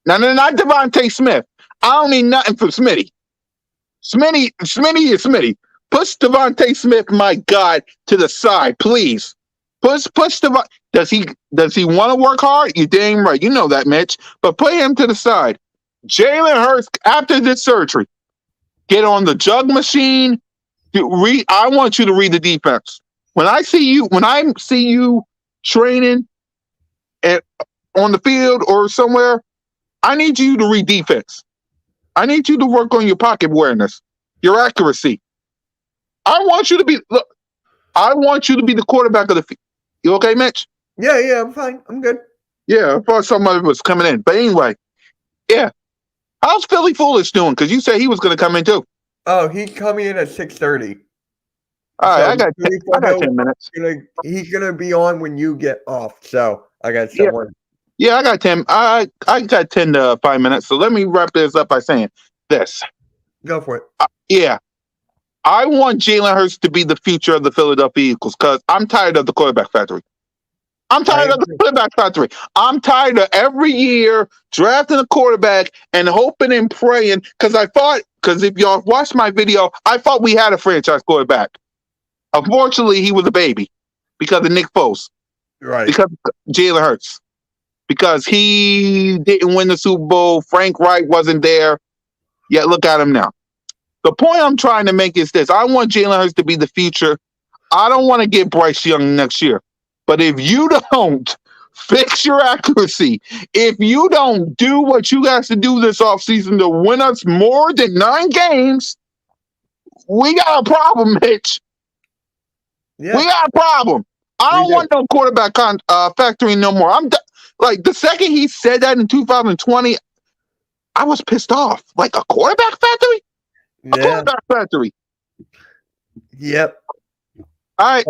No, not Devontae Smith. I don't need nothing from Smitty. Smitty is Smitty. Push Devontae Smith, my God, to the side, please. Push Devontae. Does he want to work hard? You damn right. You know that, Mitch. But put him to the side. Jalen Hurts, after this surgery, get on the jug machine. I want you to read the defense. When I see you training on the field or somewhere, I need you to read defense. I need you to work on your pocket awareness, your accuracy. I want you to be the quarterback of the field. You okay, Mitch? Yeah, I'm fine. I'm good. Yeah, I thought somebody was coming in. But anyway, Yeah. How's Philly Foolish doing? Because you said he was going to come in too. Oh, he's coming in at 6:30. All right, So I got 10 minutes. He's gonna be on when you get off. So I got Yeah. someone. Yeah, I got 10. I got 10 to 5 minutes. So let me wrap this up by saying this. Go for it. Yeah. I want Jalen Hurts to be the future of the Philadelphia Eagles because I'm tired of the quarterback factory. I'm tired of the quarterback factory. I'm tired of every year drafting a quarterback and hoping and praying because if y'all watched my video, I thought we had a franchise quarterback. Unfortunately, he was a baby because of Nick Foles. Right. Because of Jalen Hurts. Because he didn't win the Super Bowl. Frank Reich wasn't there. Yet look at him now. The point I'm trying to make is this. I want Jalen Hurts to be the future. I don't want to get Bryce Young next year. But if you don't fix your accuracy, if you don't do what you guys to do this offseason to win us more than 9 games, we got a problem, Mitch. Yeah. We got a problem. I don't want no quarterback factory no more. Like, the second he said that in 2020, I was pissed off. Like, a quarterback factory? A quarterback factory. Yep. All right.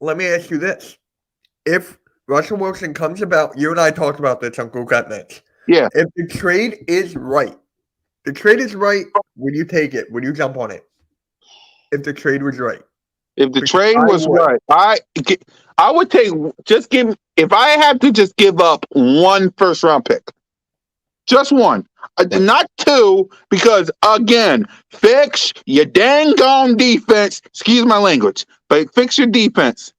Let me ask you this. If Russell Wilson comes about, you and I talked about this on Google Mitch. Yeah. If the trade is right, would you take it? Would you jump on it? If the trade was right. If the trade was right, I would take if I had to just give up 1 first-round pick. Just 1. Not 2, because, again, fix your dang gone defense. Excuse my language, but fix your defense.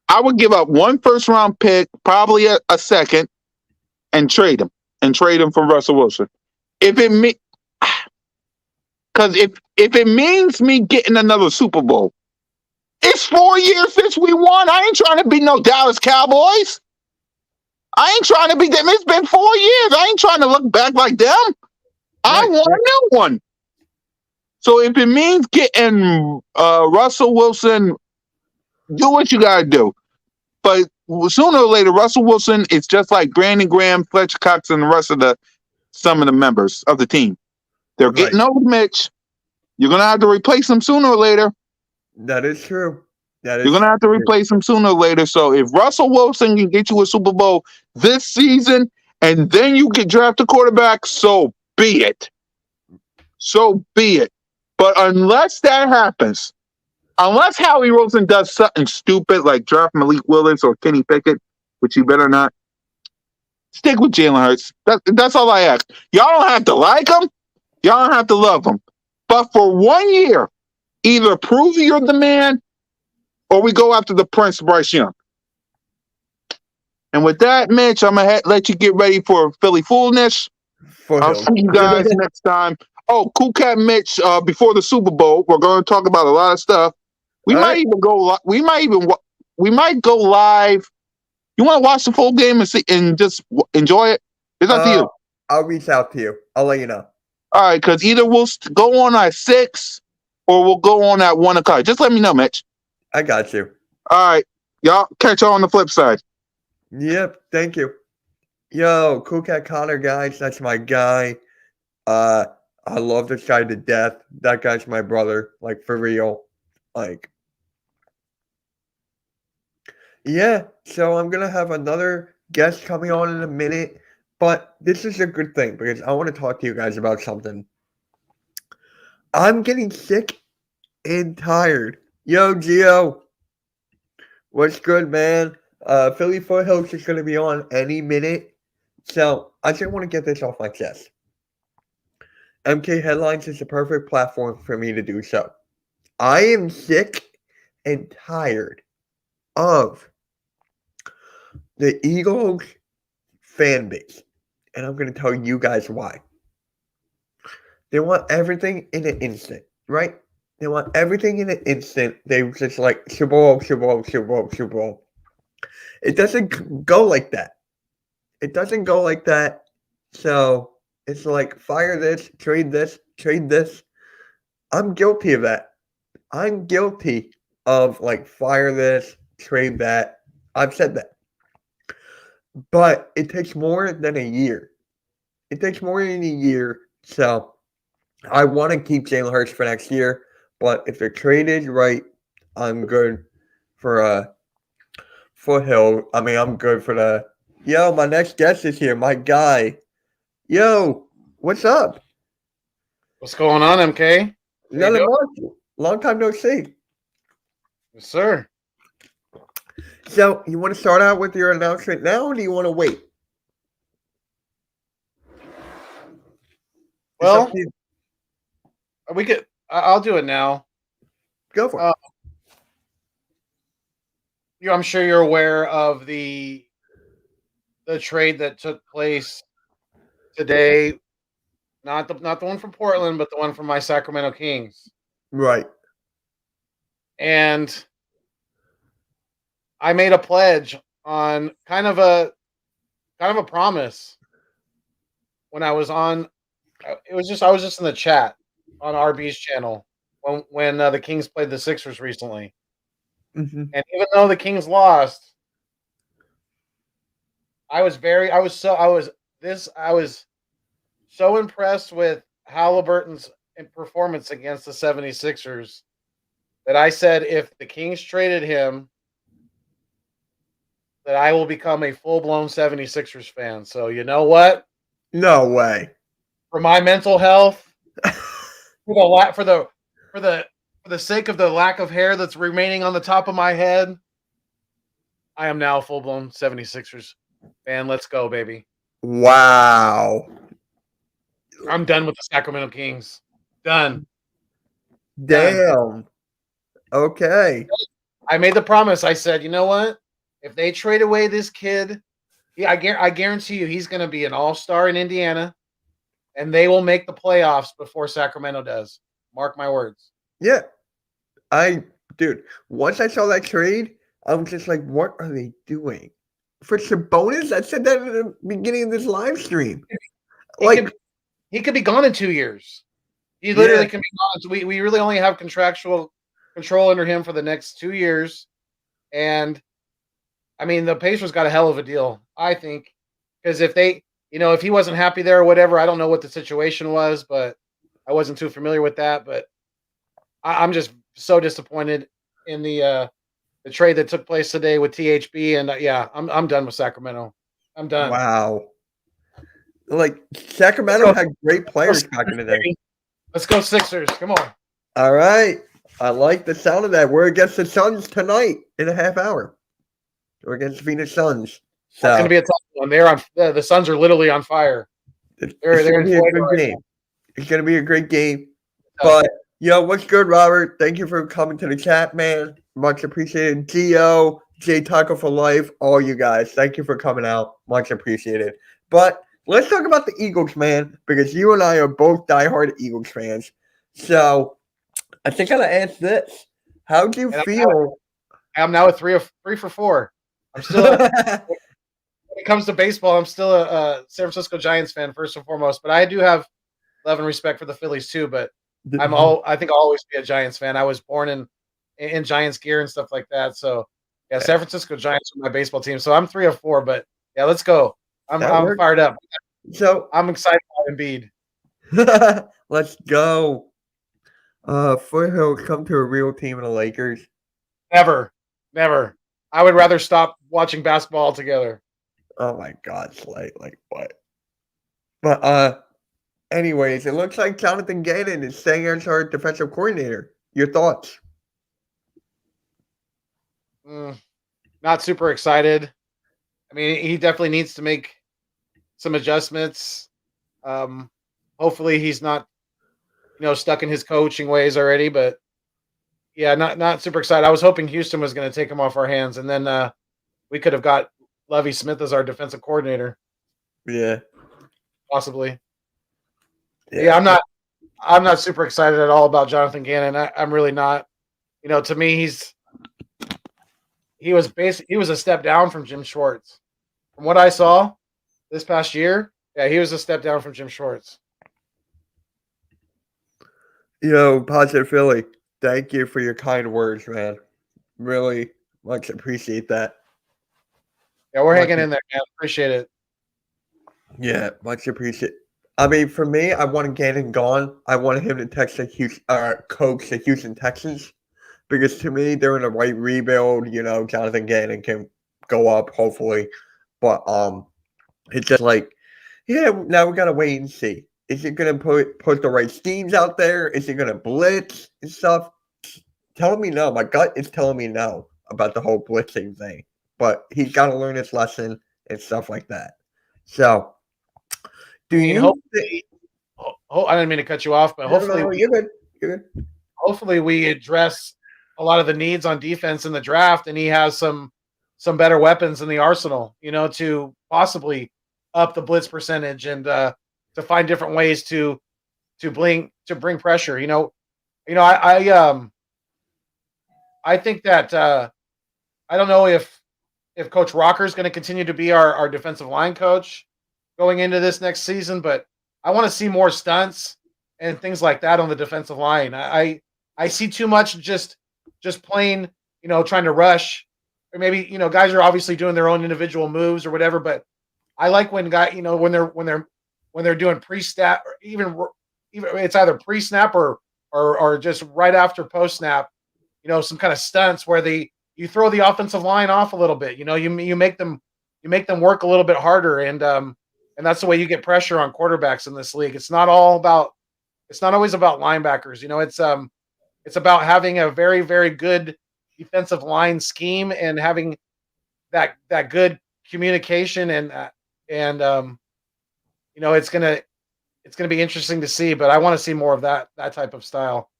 I would give up 1 first-round pick, probably a second, and trade him. And trade him for Russell Wilson. Because if it means me getting another Super Bowl, it's 4 years since we won. I ain't trying to be no Dallas Cowboys. I ain't trying to be them. It's been 4 years. I ain't trying to look back like them. I want a new one. So if it means getting Russell Wilson, do what you got to do. But sooner or later, Russell Wilson is just like Brandon Graham, Fletcher Cox, and the rest of some of the members of the team. They're getting old, Mitch. You're going to have to replace them sooner or later. That is true. You're going to have to replace him sooner or later. So if Russell Wilson can get you a Super Bowl this season and then you get drafted quarterback, so be it. So be it. But unless that happens, unless Howie Roseman does something stupid like draft Malik Willis or Kenny Pickett, which you better not, stick with Jalen Hurts. That's all I ask. Y'all don't have to like him. Y'all don't have to love him. But for 1 year, either prove you're the man or we go after the Prince, Bryce Young. And with that, Mitch, I'm going to let you get ready for Philly Foolness. I'll see you guys next time. Oh, Cool Cat Mitch, before the Super Bowl, we're going to talk about a lot of stuff. We might go live. You want to watch the full game and just enjoy it? It's up to you. I'll reach out to you. I'll let you know. All right, because either we'll go on at 6 or we'll go on at 1 o'clock. Just let me know, Mitch. I got you. All right. Y'all catch y'all on the flip side. Yep. Thank you. Yo, Cool Cat Connor, guys. That's my guy. I love this guy to death. That guy's my brother. Like, for real. Like, yeah. So I'm going to have another guest coming on in a minute. But this is a good thing because I want to talk to you guys about something. I'm getting sick and tired. Yo, Gio. What's good, man? Philly Foothills is going to be on any minute. So I just want to get this off my chest. MK Headlines is the perfect platform for me to do so. I am sick and tired of the Eagles fan base. And I'm going to tell you guys why. They want everything in an instant, right? They want everything in an instant. They just like, Super Bowl, Super Bowl, Super Bowl, Super Bowl. It doesn't go like that. It doesn't go like that. So it's like, fire this, trade this, trade this. I'm guilty of that. I'm guilty of like, fire this, trade that. I've said that. But it takes more than a year. It takes more than a year. So I want to keep Jalen Hurts for next year. But if the trade is right, I'm good for Foothill. I mean, I'm good for the. Yo, my next guest is here. My guy. Yo, what's up? What's going on, MK? How you Nothing doing? much. Long time no see. Yes, sir. So, you want to start out with your announcement now, or do you want to wait? Well, we could. I'll do it now. Go for it. I'm sure you're aware of the trade that took place today. Not the one from Portland, but the one from my Sacramento Kings. Right. And I made a pledge on kind of a promise when I was on. I was just in the chat on RB's channel when the Kings played the Sixers recently. Mm-hmm. And even though the Kings lost, I was so impressed with Halliburton's performance against the 76ers that I said if the Kings traded him, that I will become a full-blown 76ers fan. So you know what? No way. For my mental health, for the sake of the lack of hair that's remaining on the top of my head, I am now a full-blown 76ers fan. Let's go, baby. Wow. I'm done with the Sacramento Kings. Done. Damn. Okay. I made the promise. I said, you know what? If they trade away this kid, I guarantee you he's going to be an all-star in Indiana, and they will make the playoffs before Sacramento does. Mark my words. Yeah. Dude, once I saw that trade, I was just like, what are they doing? For Sabonis? I said that at the beginning of this live stream. He could be gone in 2 years. He literally can be gone. So we really only have contractual control under him for the next 2 years. And I mean, the Pacers got a hell of a deal, I think, because if he wasn't happy there or whatever, I don't know what the situation was, but I wasn't too familiar with that. But I'm just so disappointed in the trade that took place today with THB, and I'm done with Sacramento. I'm done. Wow. Like, Sacramento had great players back in the day. Let's go Sixers. Come on. All right. I like the sound of that. We're against the Suns tonight in a half hour. We're against the Phoenix Suns. So it's going to be a tough one. The Suns are literally on fire. It's going to be a good game. It's going to be a great game. But, what's good, Robert? Thank you for coming to the chat, man. Much appreciated. Gio, J Taco for Life, all you guys. Thank you for coming out. Much appreciated. But let's talk about the Eagles, man, because you and I are both diehard Eagles fans. So I think I gotta ask this: how do you feel? I'm now at 3 for 4. I'm still. When it comes to baseball, I'm still a San Francisco Giants fan first and foremost, but I do have love and respect for the Phillies too. But I think I'll always be a Giants fan. I was born in Giants gear and stuff like that. So yeah, San Francisco Giants are my baseball team. So I'm 3 of 4, but yeah, let's go. I'm fired up. So I'm excited about Embiid. Let's go. Foothill come to a real team in the Lakers. Never. I would rather stop watching basketball altogether. Oh my God, Slay! Like what? But anyways, it looks like Jonathan Gannon is staying as our defensive coordinator. Your thoughts? Not super excited. I mean, he definitely needs to make some adjustments. Hopefully he's not, stuck in his coaching ways already, but yeah, not super excited. I was hoping Houston was going to take him off our hands, and then we could have got Lovie Smith as our defensive coordinator. Yeah. Possibly. Yeah, I'm not super excited at all about Jonathan Gannon. I'm really not. To me, he was a step down from Jim Schwartz. From what I saw this past year, yeah, he was a step down from Jim Schwartz. Positive Philly, thank you for your kind words, man. Really much appreciate that. Yeah, we're hanging in there, man. Appreciate it. Yeah, much appreciated. I mean, for me, I want Gannon gone. I wanted him to coach the Houston Texans because to me, they're in the right rebuild. Jonathan Gannon can go up hopefully, but it's just like, yeah. Now we gotta wait and see. Is it gonna put the right schemes out there? Is it gonna blitz and stuff? Telling me no. My gut is telling me no about the whole blitzing thing. But he's got to learn his lesson and stuff like that. So, do you? Hopefully, I didn't mean to cut you off, but hopefully, you're good. You're good. Hopefully, we address a lot of the needs on defense in the draft, and he has some better weapons in the arsenal. To possibly up the blitz percentage and to find different ways to bring pressure. I think that I don't know if Coach Rocker is going to continue to be our defensive line coach going into this next season, but I want to see more stunts and things like that on the defensive line. I see too much just plain, trying to rush, or maybe guys are obviously doing their own individual moves or whatever. But I like when when they're doing pre-snap, or even it's either pre-snap or just right after post-snap. Some kind of stunts where you throw the offensive line off a little bit. You make them work a little bit harder, and that's the way you get pressure on quarterbacks in this league. It's not always about linebackers. It's about having a very, very good defensive line scheme and having that good communication and it's gonna be interesting to see. But I want to see more of that type of style.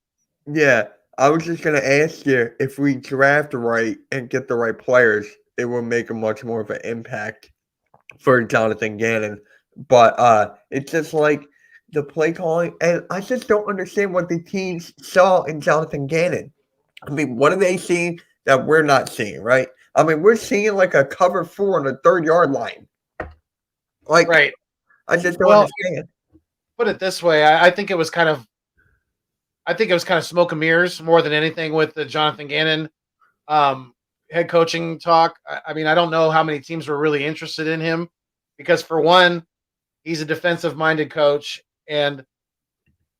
Yeah. I was just going to ask you, if we draft right and get the right players, it will make a much more of an impact for Jonathan Gannon. But it's just like the play calling, and I just don't understand what the teams saw in Jonathan Gannon. I mean, what are they seeing that we're not seeing, right? I mean, we're seeing like a cover 4 on the 3rd-yard line. Like, right. I just don't understand. Put it this way, I think it was kind of smoke and mirrors more than anything with the Jonathan Gannon head coaching talk. I mean, I don't know how many teams were really interested in him because, for one, he's a defensive-minded coach, and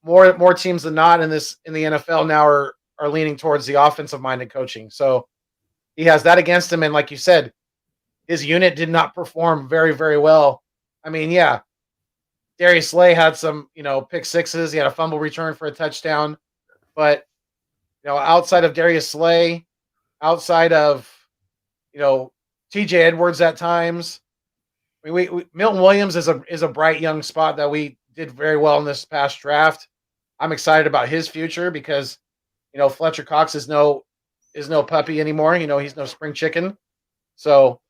more teams than not in the NFL now are leaning towards the offensive-minded coaching. So he has that against him, and like you said, his unit did not perform very, very well. I mean, yeah, Darius Slay had some, pick sixes. He had a fumble return for a touchdown. But, outside of Darius Slay, outside of, TJ Edwards at times, I mean, Milton Williams is a bright young spot that we did very well in this past draft. I'm excited about his future because, Fletcher Cox is no puppy anymore. He's no spring chicken. So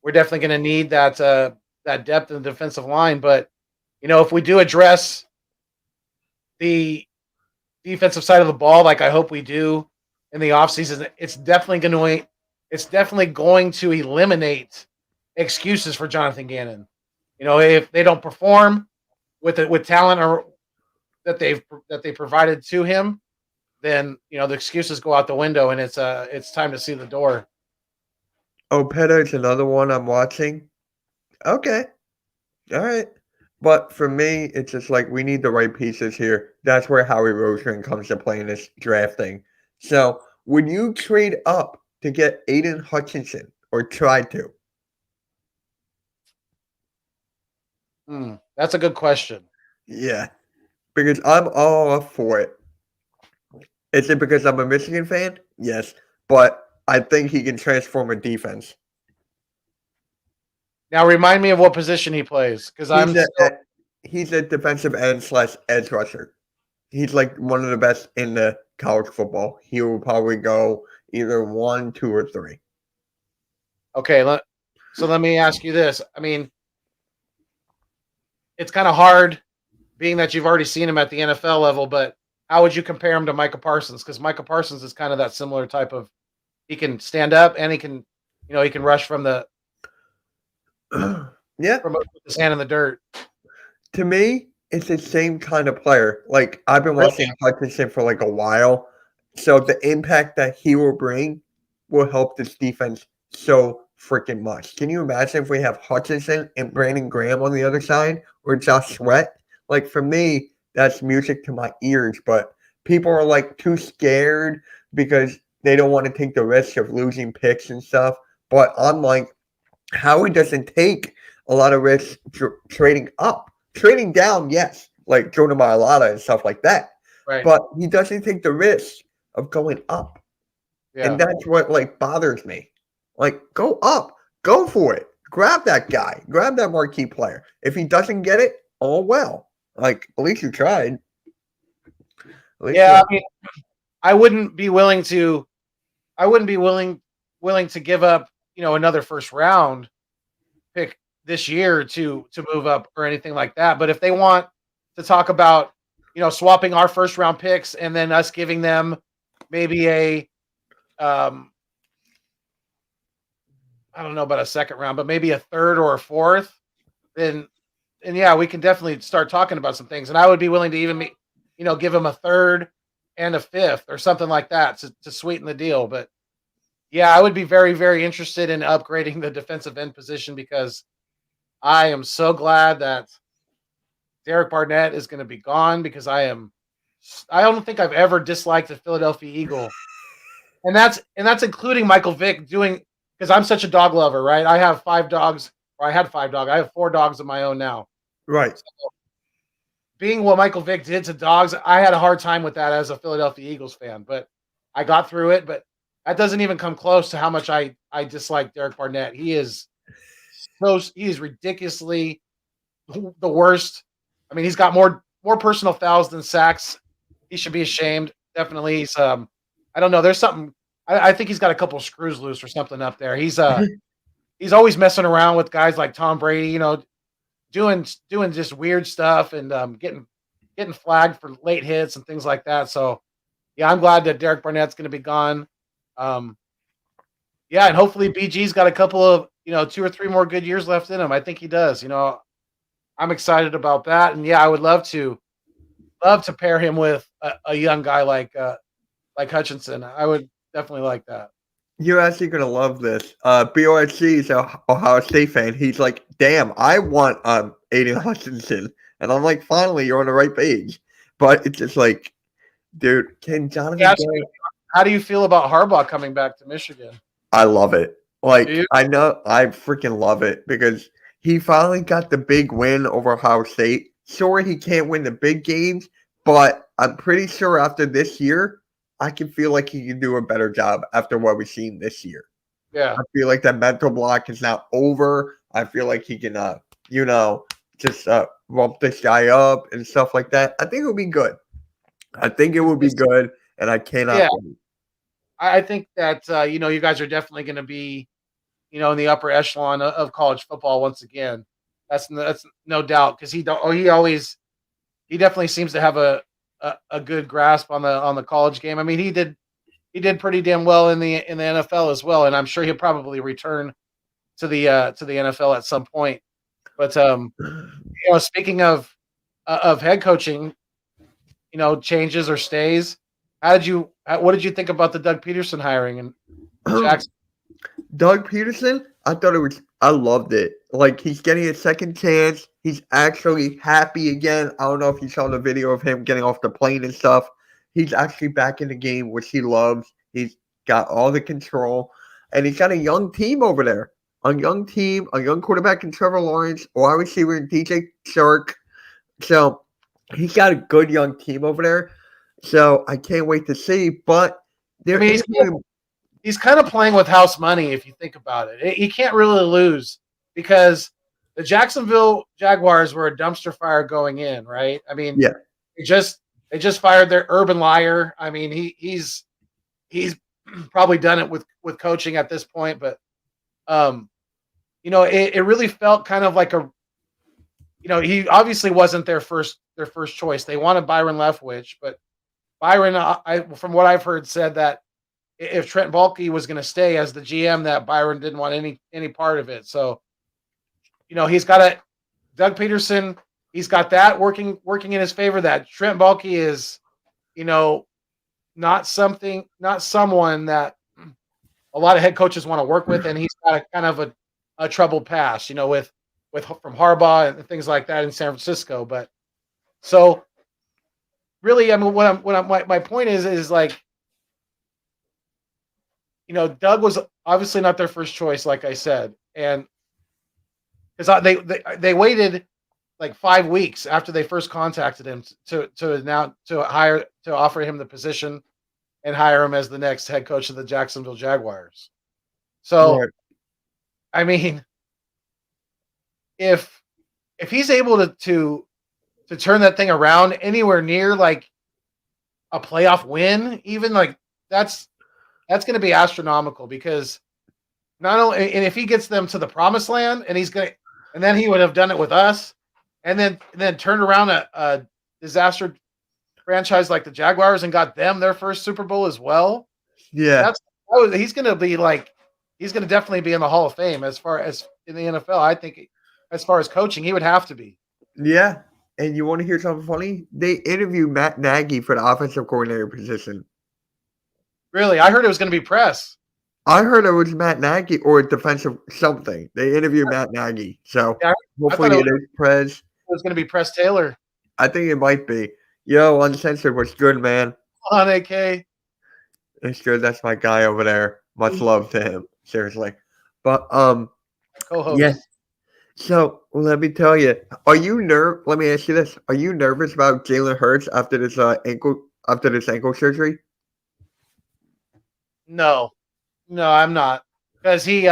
we're definitely going to need that depth in the defensive line. But, if we do address the defensive side of the ball, like I hope we do in the offseason, it's definitely going to eliminate excuses for Jonathan Gannon. If they don't perform with talent or that they provided to him, then the excuses go out the window, and it's time to see the door. Opeta is another one I'm watching. Okay, all right. But for me, it's just like we need the right pieces here. That's where Howie Roseman comes to play in this draft thing. So, would you trade up to get Aiden Hutchinson or try to? That's a good question. Yeah, because I'm all up for it. Is it because I'm a Michigan fan? Yes, but I think he can transform a defense. Now, remind me of what position he plays, because he's a defensive end / edge rusher. He's like one of the best in the college football. He will probably go either 1, 2, or 3. Okay, so let me ask you this. I mean, it's kind of hard, being that you've already seen him at the NFL level, but how would you compare him to Micah Parsons? Because Micah Parsons is kind of that similar type of, he can stand up and he can rush from the from his hand in the dirt. To me, it's the same kind of player. Like, I've been watching Hutchinson for like a while, so the impact that he will bring will help this defense so freaking much. Can you imagine if we have Hutchinson and Brandon Graham on the other side or Josh Sweat? Like, for me, that's music to my ears, but people are like too scared because they don't want to take the risk of losing picks and stuff. But I'm like, Howie doesn't take a lot of risks trading up. Trading down, yes, like Jordan Mailata and stuff like that. Right. But he doesn't take the risk of going up. Yeah. And that's what like bothers me. Like, go up, go for it. Grab that guy, grab that marquee player. If he doesn't get it, all well. Like, at least you tried. Yeah, I mean, I wouldn't be willing to give up, another first round pick this year to move up or anything like that. But if they want to talk about, swapping our first round picks and then us giving them maybe a I don't know about a second round, but maybe a third or a fourth, then yeah, we can definitely start talking about some things. And I would be willing to even give them a third and a fifth or something like that to sweeten the deal. But yeah, I would be very, very interested in upgrading the defensive end position because I am so glad that Derek Barnett is going to be gone because I don't think I've ever disliked the Philadelphia Eagle. And that's including Michael Vick because I'm such a dog lover, right? I have 5 dogs, or I had 5 dogs. I have 4 dogs of my own now. Right. So, being what Michael Vick did to dogs, I had a hard time with that as a Philadelphia Eagles fan, but I got through it. But that doesn't even come close to how much I dislike Derek Barnett. He is ridiculously the worst. I mean, he's got more personal fouls than sacks. He should be ashamed. Definitely. He's I don't know. There's something. I think he's got a couple of screws loose or something up there. He's always messing around with guys like Tom Brady, doing just weird stuff and getting flagged for late hits and things like that. So yeah, I'm glad that Derek Barnett's going to be gone. Yeah, and hopefully BG's got a couple of 2 or 3 more good years left in him. I think he does. I'm excited about that, and yeah, I would love to pair him with a young guy like Hutchinson. I would definitely like that. You're actually going to love this. BOSC is an Ohio State fan. He's like, damn, I want Aiden Hutchinson. And I'm like, finally, you're on the right page. But it's just like, dude, can Jonathan how do you feel about Harbaugh coming back to Michigan? I love it. Like, I know, I freaking love it because he finally got the big win over Ohio State. Sure, he can't win the big games, but I'm pretty sure after this year, I can feel like he can do a better job after what we've seen this year. Yeah. I feel like that mental block is now over. I feel like he can, just rump this guy up and stuff like that. I think it will be good. I think it will be good, and I cannot wait. I think that, you guys are definitely going to be, in the upper echelon of college football once again. That's no doubt because he definitely seems to have a good grasp on the college game. I mean, he did pretty damn well in the NFL as well, and I'm sure he'll probably return to the NFL at some point. But speaking of head coaching, changes or stays, what did you think about the Doug Peterson hiring in Jackson? Doug Peterson, I loved it. Like, he's getting a second chance. He's actually happy again. I don't know if you saw the video of him getting off the plane and stuff. He's actually back in the game, which he loves. He's got all the control. And he's got a young team over there. A young quarterback in Trevor Lawrence, a wide receiver in DJ Chark. So he's got a good young team over there. So I can't wait to see. But he's kind of playing with house money if you think about it. He can't really lose because the Jacksonville Jaguars were a dumpster fire going in, right? I mean, yeah. They just fired their Urban Liar. I mean, he's probably done it with coaching at this point, but it really felt kind of like he obviously wasn't their first choice. They wanted Byron Leftwich, but Byron, from what I've heard, said that if Trent Baalke was going to stay as the GM, that Byron didn't want any part of it. So, he's got Doug Peterson. He's got that working in his favor. That Trent Baalke is, not someone that a lot of head coaches want to work with, and he's got a kind of a troubled past, with from Harbaugh and things like that in San Francisco. But so really, I mean, my point is like, Doug was obviously not their first choice, like I said, and because they waited like 5 weeks after they first contacted him to offer him the position and hire him as the next head coach of the Jacksonville Jaguars. So, right. I mean, if he's able to turn that thing around anywhere near like a playoff win, even like that's going to be astronomical, because not only, and if he gets them to the promised land, and then he would have done it with us, and then turned around a disaster franchise like the Jaguars and got them their first Super Bowl as well. Yeah, he's going to definitely be in the Hall of Fame as far as in the NFL. I think as far as coaching, he would have to be. Yeah, and you want to hear something funny? They interviewed Matt Nagy for the offensive coordinator position. Really? I heard it was going to be Press. I heard it was Matt Nagy or defensive something. They interviewed Matt Nagy. So hopefully it is Prez. It was going to be Press Taylor. I think it might be. Yo, Uncensored, what's good, man? On AK. It's good. That's my guy over there. Much love to him. Seriously. But co-host. Yeah. So let me tell you, let me ask you this. Are you nervous about Jalen Hurts after this ankle surgery? No, I'm not, because he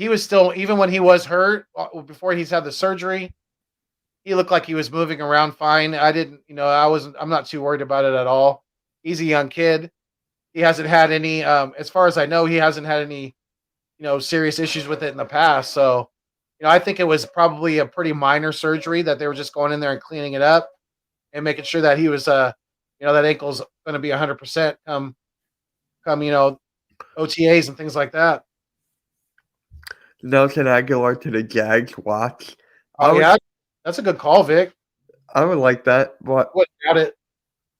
was still, even when he was hurt before he's had the surgery, he looked like he was moving around fine. I'm not too worried about it at all. He's a young kid. He hasn't had any, as far as I know, he hasn't had any, serious issues with it in the past. So, I think it was probably a pretty minor surgery that they were just going in there and cleaning it up and making sure that he was, that ankle's going to be 100% come, OTAs and things like that. Nelson Aguilar to the Jags. Watch. That's a good call, Vic. I would like that. But got it.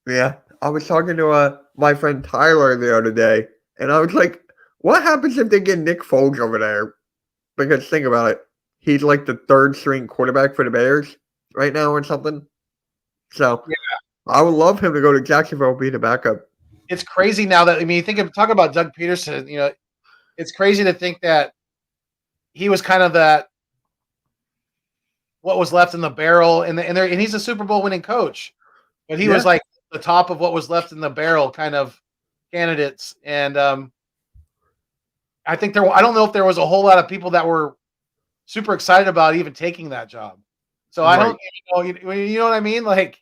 Yeah, I was talking to my friend Tyler the other day, and I was like, "What happens if they get Nick Foles over there?" Because think about it, he's like the third string quarterback for the Bears right now, or something. So I would love him to go to Jacksonville, be the backup. It's crazy now that, talk about Doug Peterson, it's crazy to think that he was kind of what was left in the barrel, and he's a Super Bowl winning coach, but he was like the top of what was left in the barrel kind of candidates. And I think I don't know if there was a whole lot of people that were super excited about even taking that job. So I don't, you know what I mean? Like,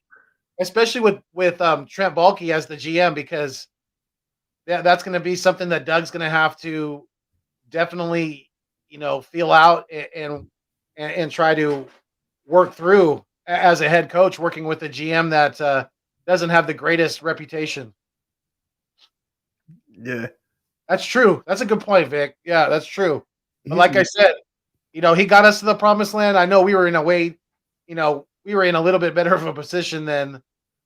especially with Trent Baalke as the GM, because that's going to be something that Doug's going to have to definitely, feel out and try to work through as a head coach, working with a GM that doesn't have the greatest reputation. Yeah, that's true. That's a good point, Vic. Yeah, that's true. But like I said, he got us to the promised land. I know we were in a way, we were in a little bit better of a position than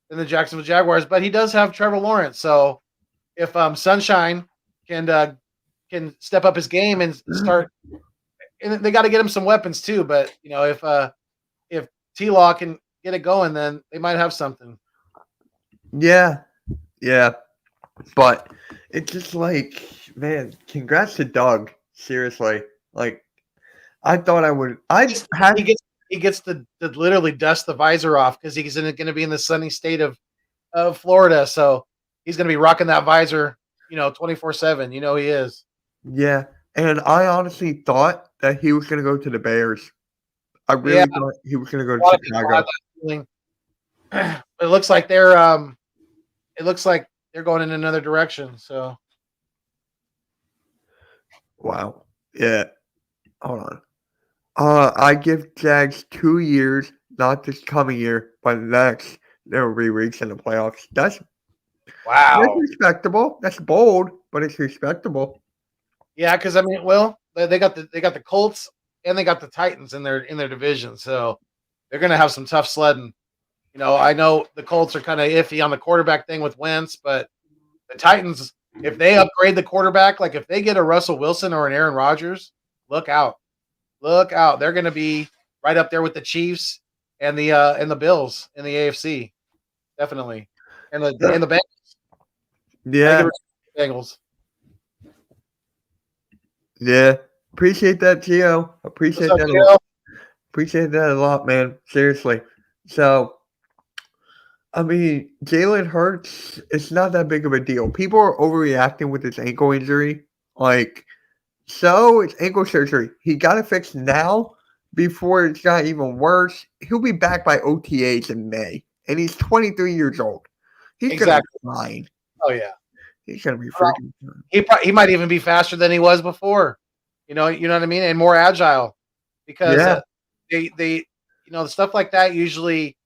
the Jacksonville Jaguars, but he does have Trevor Lawrence. So if Sunshine can step up his game and start, and they got to get him some weapons too. But if T-Law can get it going, then they might have something. Yeah. But it's just like, man, congrats to Doug. Seriously, like I thought I would. He gets to literally dust the visor off because he's going to be in the sunny state of Florida. So he's going to be rocking that visor, 24/7. He is. Yeah. And I honestly thought that he was going to go to the Bears. I really thought he was going to go to Chicago. It looks like they're going in another direction. So. Wow. Yeah. Hold on. I give Jags 2 years, not this coming year, but next they'll reach in the playoffs. That's respectable. That's bold, but it's respectable. Yeah, because they got the Colts and they got the Titans in their division, so they're gonna have some tough sledding. I know the Colts are kind of iffy on the quarterback thing with Wentz, but the Titans if they upgrade the quarterback, like if they get a Russell Wilson or an Aaron Rodgers, look out. Look out. They're going to be right up there with the Chiefs and the Bills in the AFC. Definitely. And the Bengals. Yeah. Bengals. Yeah. Appreciate that, Gio. Appreciate What's up, that. Gio? Appreciate that a lot, man. Seriously. So, I mean, Jalen Hurts, it's not that big of a deal. People are overreacting with his ankle injury. Like, so it's ankle surgery. He got it fixed now before it's got even worse. He'll be back by OTAs in May, and he's 23 years old. He's going to be fine. Oh, yeah. He's going to be freaking fine. He might even be faster than he was before. You know what I mean? And more agile. Because they stuff like that usually,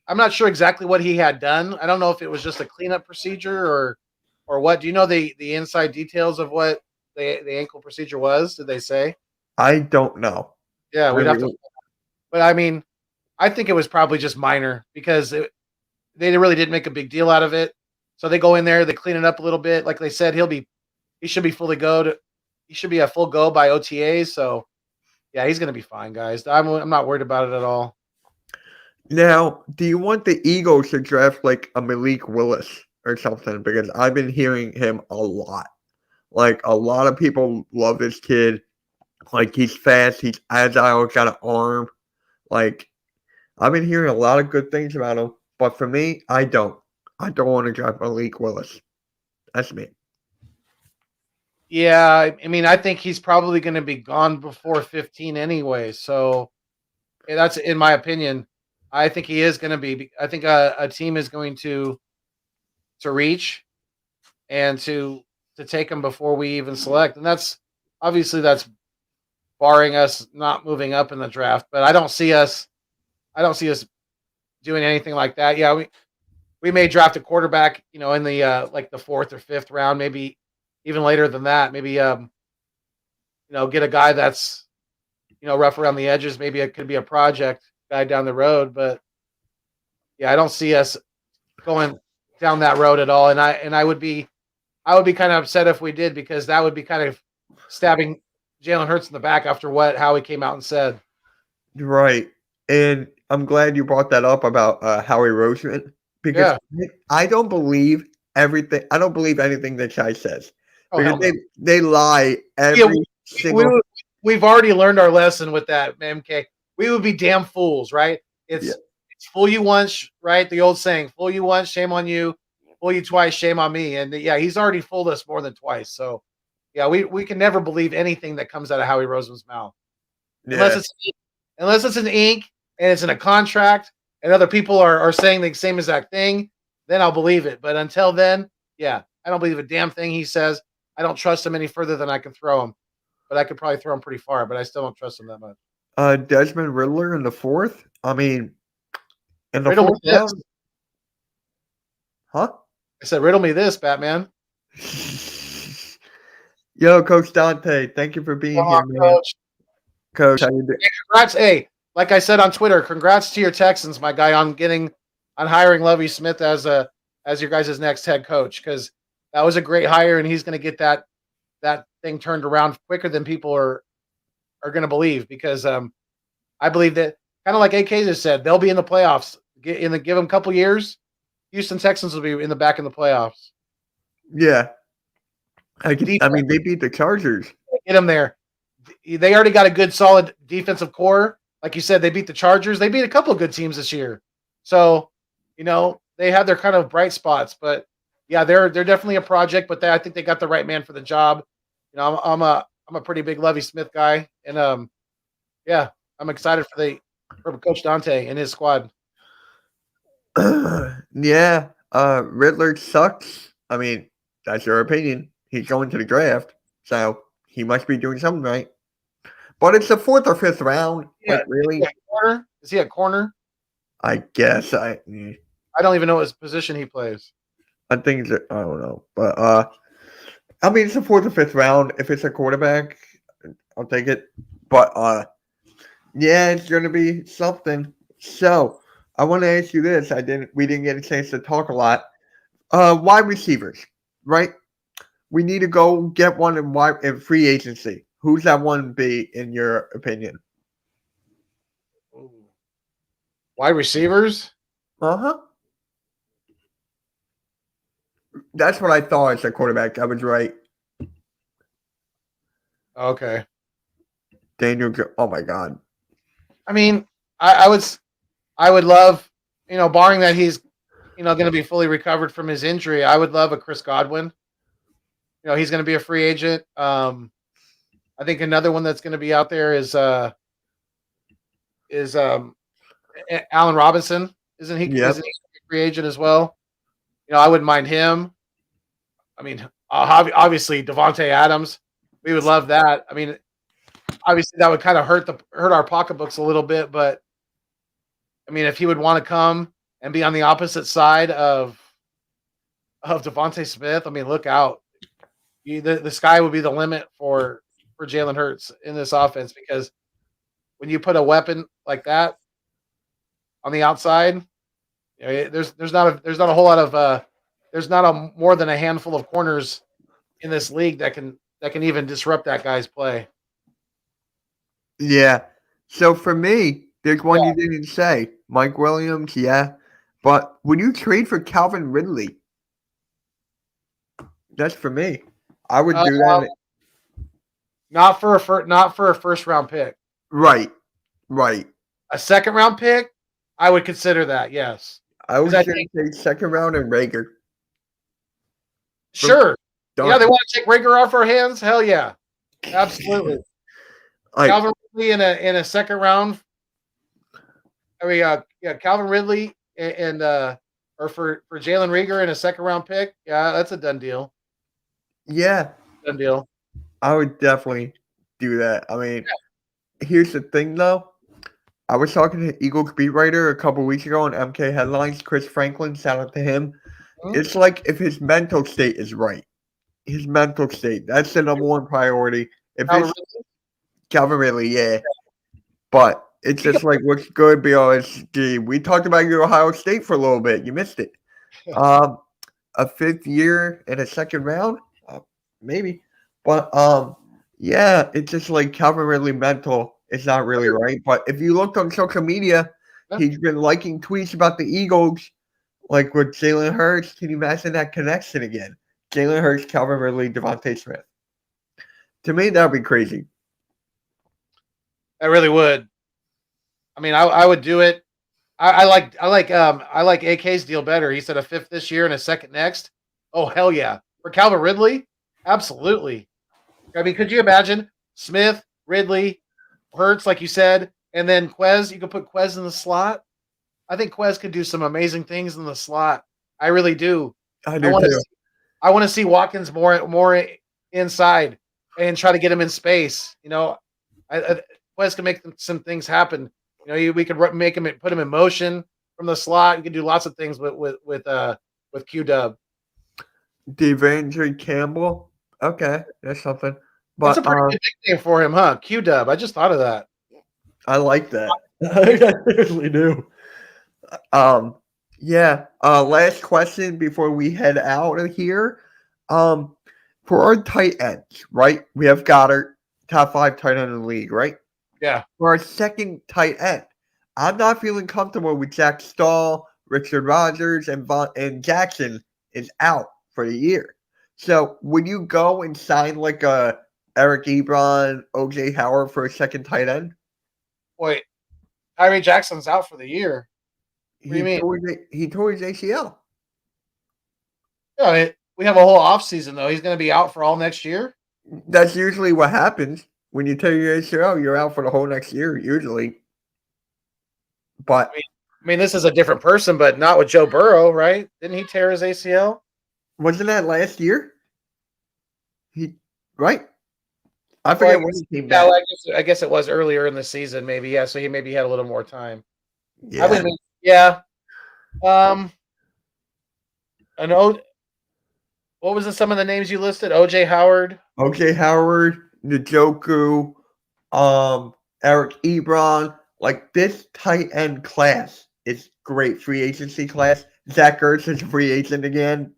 I'm not sure exactly what he had done. I don't know if it was just a cleanup procedure or what. Do you know the inside details of what the ankle procedure was? Did they say? I don't know. Yeah, we'd have to. But I mean, I think it was probably just minor because they really didn't make a big deal out of it. So they go in there, they clean it up a little bit. Like they said, he should be fully go. He should be a full go by OTAs. So yeah, he's going to be fine, guys. I'm not worried about it at all. Now, do you want the Eagles to draft like a Malik Willis or something? Because I've been hearing him a lot. Like, a lot of people love this kid. Like, he's fast, he's agile, he's got an arm. Like, I've been hearing a lot of good things about him. But for me, I don't. I don't want to draft Malik Willis. That's me. Yeah, I mean, I think he's probably going to be gone before 15 anyway. So that's in my opinion. I think he is going to be. I think a team is going to reach and to take him before we even select, and that's barring us not moving up in the draft. But I don't see us doing anything like that. Yeah, we may draft a quarterback, in the like the 4th or 5th round, maybe even later than that. Maybe get a guy that's rough around the edges. Maybe it could be a project guy down the road, but yeah, I don't see us going down that road at all. And I would be kind of upset if we did, because that would be kind of stabbing Jalen Hurts in the back after how he came out and said. Right. And I'm glad you brought that up about Howie Roseman, because I don't believe everything. I don't believe anything that guy says. Because they lie every single. We've already learned our lesson with that, MK. We would be damn fools, right? It's fool you once, right? The old saying, fool you once, shame on you. Fool you twice, shame on me. And yeah, he's already fooled us more than twice. So yeah, we can never believe anything that comes out of Howie Roseman's mouth. Unless it's an ink and it's in a contract and other people are saying the same exact thing, then I'll believe it. But until then, yeah, I don't believe a damn thing he says. I don't trust him any further than I can throw him. But I could probably throw him pretty far, but I still don't trust him that much. Desmond Riddler in the 4th? I mean, in the riddle 4th round? Huh? I said, riddle me this, Batman. Yo, Coach Donte, thank you for being here, man. Coach, how you doing? Hey, congrats. Hey, like I said on Twitter, congrats to your Texans, my guy, on hiring Lovie Smith as your guys' next head coach, because that was a great hire, and he's going to get that thing turned around quicker than people are going to believe, because I believe that, kind of like AK just said, they'll be in the playoffs. Give them a couple years, Houston Texans will be in the back in the playoffs. Yeah. I mean, they beat the Chargers. Get them there. They already got a good, solid defensive core. Like you said, they beat the Chargers. They beat a couple of good teams this year. So, they have their kind of bright spots. But, yeah, they're definitely a project, but I think they got the right man for the job. I'm a pretty big Lovie Smith guy. And, yeah, I'm excited for Coach Donte and his squad. Yeah, Riddler sucks. I mean, that's your opinion. He's going to the draft, so he must be doing something right. But it's the 4th or 5th round. Yeah, like, really? Is he a corner? I guess. I don't even know his position he plays. I think I don't know. But, I mean, it's the 4th or 5th round. If it's a quarterback, I'll take it. But, yeah, it's going to be something. So, I want to ask you this. We didn't get a chance to talk a lot. Wide receivers, right? we need to go get one in free agency. Who's that one be, in your opinion? Wide receivers? Uh-huh. That's what I thought as a quarterback. I was right. Okay. Daniel, oh my God. I mean, I would love, barring that he's, going to be fully recovered from his injury, I would love a Chris Godwin. He's going to be a free agent. I think another one that's going to be out there is Allen Robinson. Isn't he? Yep. Isn't he a free agent as well? I wouldn't mind him. I mean, obviously Devontae Adams. We would love that. I mean, obviously that would kind of hurt our pocketbooks a little bit, but I mean, if he would want to come and be on the opposite side of Devontae Smith, I mean, look out. The sky would be the limit for Jalen Hurts in this offense, because when you put a weapon like that on the outside, there's not a whole lot of there's not more than a handful of corners in this league that can even disrupt that guy's play. Yeah. So for me, there's one you didn't say. Mike Williams, yeah. But would you trade for Calvin Ridley? That's for me. I would do that. Not for a first round pick. Right. A second round pick, I would consider that, yes. I was going to say second round and Rager. Sure. They want to take Rager off our hands? Hell yeah. Absolutely. Calvin Ridley in a second round. I mean, Calvin Ridley and or for Jalen Reagor in a second round pick. Yeah, that's a done deal. Yeah. Done deal. I would definitely do that. I mean, here's the thing though. I was talking to Eagles beat writer a couple weeks ago on MK Headlines, Chris Franklin, shout out to him. Mm-hmm. It's like if his mental state is right. His mental state. That's the number one priority. If Calvin Ridley, yeah. But it's just like what's good because we talked about your Ohio State for a little bit. You missed it. A fifth year in a second round? Maybe. But yeah, it's just like Calvin Ridley mental is not really right. But if you look on social media, he's been liking tweets about the Eagles, like with Jalen Hurts. Can you imagine that connection again? Jalen Hurts, Calvin Ridley, Devontae Smith. To me, that would be crazy. I really would. I mean, I would do it. I like AK's deal better. He said a fifth this year and a second next. Oh hell yeah! For Calvin Ridley, absolutely. I mean, could you imagine Smith, Ridley, Hurts, like you said, and then Quez? You could put Quez in the slot. I think Quez could do some amazing things in the slot. I really do. I do too. I want to see Watkins more inside and try to get him in space. Quez can make some things happen. We could put him in motion from the slot. You can do lots of things with Q-Dub. Devondre Campbell. Okay, that's something. But that's a pretty good nickname for him, huh? Q-Dub. I just thought of that. I like that. I really do. Yeah. Last question before we head out of here. For our tight ends, right? We have Goddard, top 5 tight end in the league, right? Yeah. For our second tight end, I'm not feeling comfortable with Jack Stahl, Richard Rodgers, and Jackson is out for the year. So would you go and sign like a Eric Ebron, OJ Howard for a second tight end? Wait, Tyree Jackson's out for the year. What do you mean? He tore his ACL. Yeah, we have a whole offseason, though. He's going to be out for all next year? That's usually what happens. When you tear your ACL, you're out for the whole next year, usually. But I mean, this is a different person, but not with Joe Burrow, right? Didn't he tear his ACL? Wasn't that last year? Right? I forget when he came back. I guess it was earlier in the season, maybe. Yeah, so he maybe had a little more time. Yeah. Yeah. What was some of the names you listed? OJ Howard, Njoku, Eric Ebron. Like this tight end class is great free agency class. Zach Ertz is a free agent again.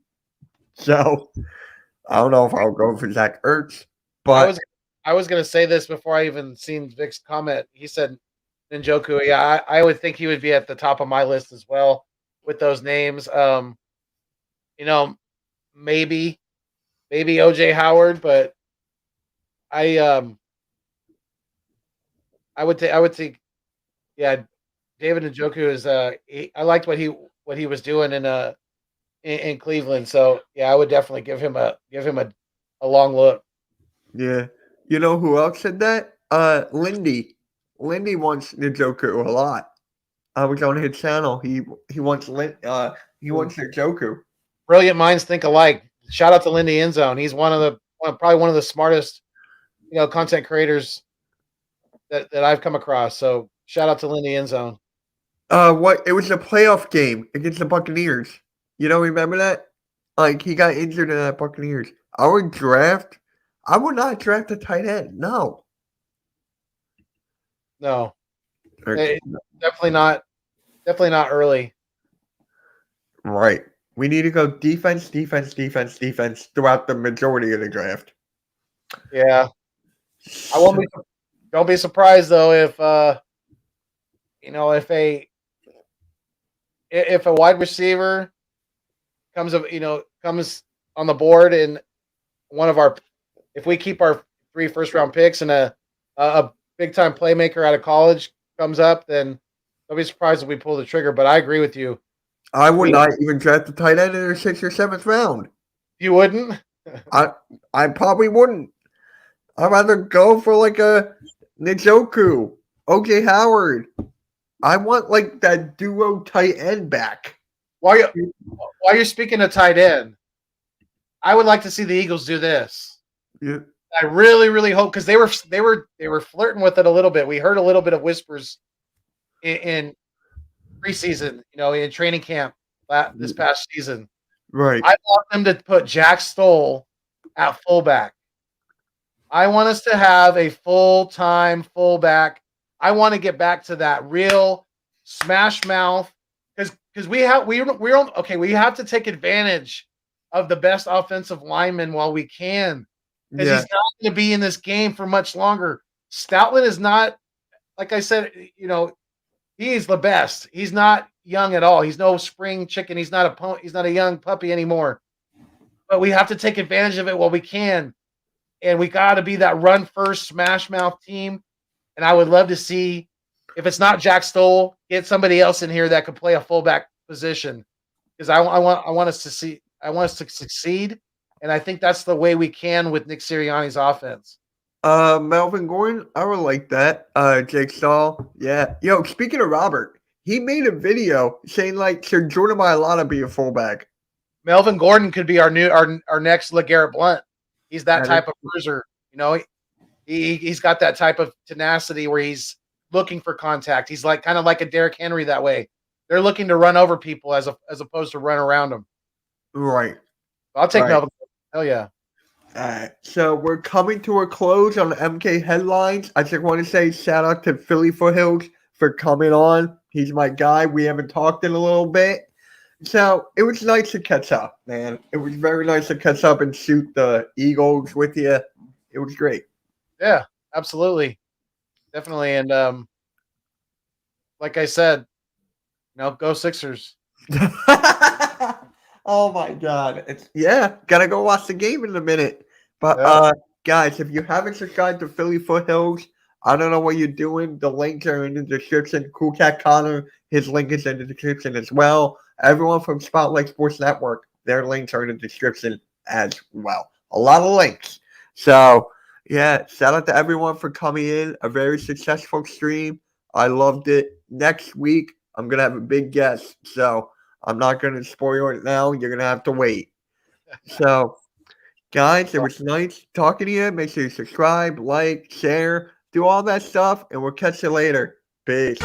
So I don't know if I'll go for Zach Ertz, I but was gonna say this before I even seen Vic's comment. He said Njoku. Yeah, I would think he would be at the top of my list as well with those names. You know, maybe OJ Howard, but I I would think yeah, David Njoku is I liked what he was doing in Cleveland. So yeah, I would definitely give him a long look. yeah. You know who else said that? Lindy. Lindy wants Njoku a lot. I was on his channel. He wants Njoku. Brilliant minds think alike. Shout out to Lindy Endzone. He's probably one of the smartest content creators that I've come across. So shout out to Lindy Endzone. What? It was a playoff game against the Buccaneers. You don't remember that? Like he got injured in that Buccaneers. I would not draft a tight end. No. No, Or- definitely not. Definitely not early. Right. We need to go defense throughout the majority of the draft. Yeah, don't be surprised though if if a wide receiver comes on the board and if we keep our 3 first-round picks and a big time playmaker out of college comes up, then don't be surprised if we pull the trigger. But I agree with you. I would not even draft a tight end in the 6th or 7th round. You wouldn't? I probably wouldn't. I'd rather go for like a Njoku, OJ Howard. I want like that duo tight end back. While you're speaking of tight end, I would like to see the Eagles do this. Yeah. I really, really hope, because they were flirting with it a little bit. We heard a little bit of whispers in preseason, in training camp this past season. Right. I want them to put Jack Stoll at fullback. I want us to have a full-time fullback. I want to get back to that real smash mouth, because we have to take advantage of the best offensive lineman while we can, because he's not going to be in this game for much longer. Stoutland is not, like I said, he's the best. He's not young at all. He's no spring chicken. He's not a young puppy anymore. But we have to take advantage of it while we can. And we got to be that run first smash mouth team. And I would love to see, if it's not Jack Stoll, get somebody else in here that could play a fullback position. Because I want us to succeed. And I think that's the way we can with Nick Sirianni's offense. Melvin Gordon, I would like that. Jake Stahl, yeah. Yo, speaking of Robert, he made a video saying like, should Jordan Mailata be a fullback? Melvin Gordon could be our next LeGarrette Blount. He's that type of bruiser. He's got that type of tenacity where he's looking for contact. He's kind of like a Derrick Henry that way. They're looking to run over people as opposed to run around them. Right. I'll take Melvin. Hell yeah. All right. So we're coming to a close on the MK headlines. I just want to say shout out to Philly Foothills for coming on. He's my guy. We haven't talked in a little bit. So it was nice to catch up, man. It was very nice to catch up and shoot the Eagles with you. It was great. Yeah, absolutely. Definitely. And like I said, go Sixers. Oh my God. Gotta go watch the game in a minute. But guys, if you haven't subscribed to Philly Foothills, I don't know what you're doing. The links are in the description. Cool Cat Connor, his link is in the description as well. Everyone from Spotlight Sports Network, their links are in the description as well. A lot of links. So, yeah, shout out to everyone for coming in. A very successful stream. I loved it. Next week, I'm going to have a big guest. So, I'm not going to spoil it now. You're going to have to wait. So, guys, it was nice talking to you. Make sure you subscribe, like, share, do all that stuff, and we'll catch you later. Peace.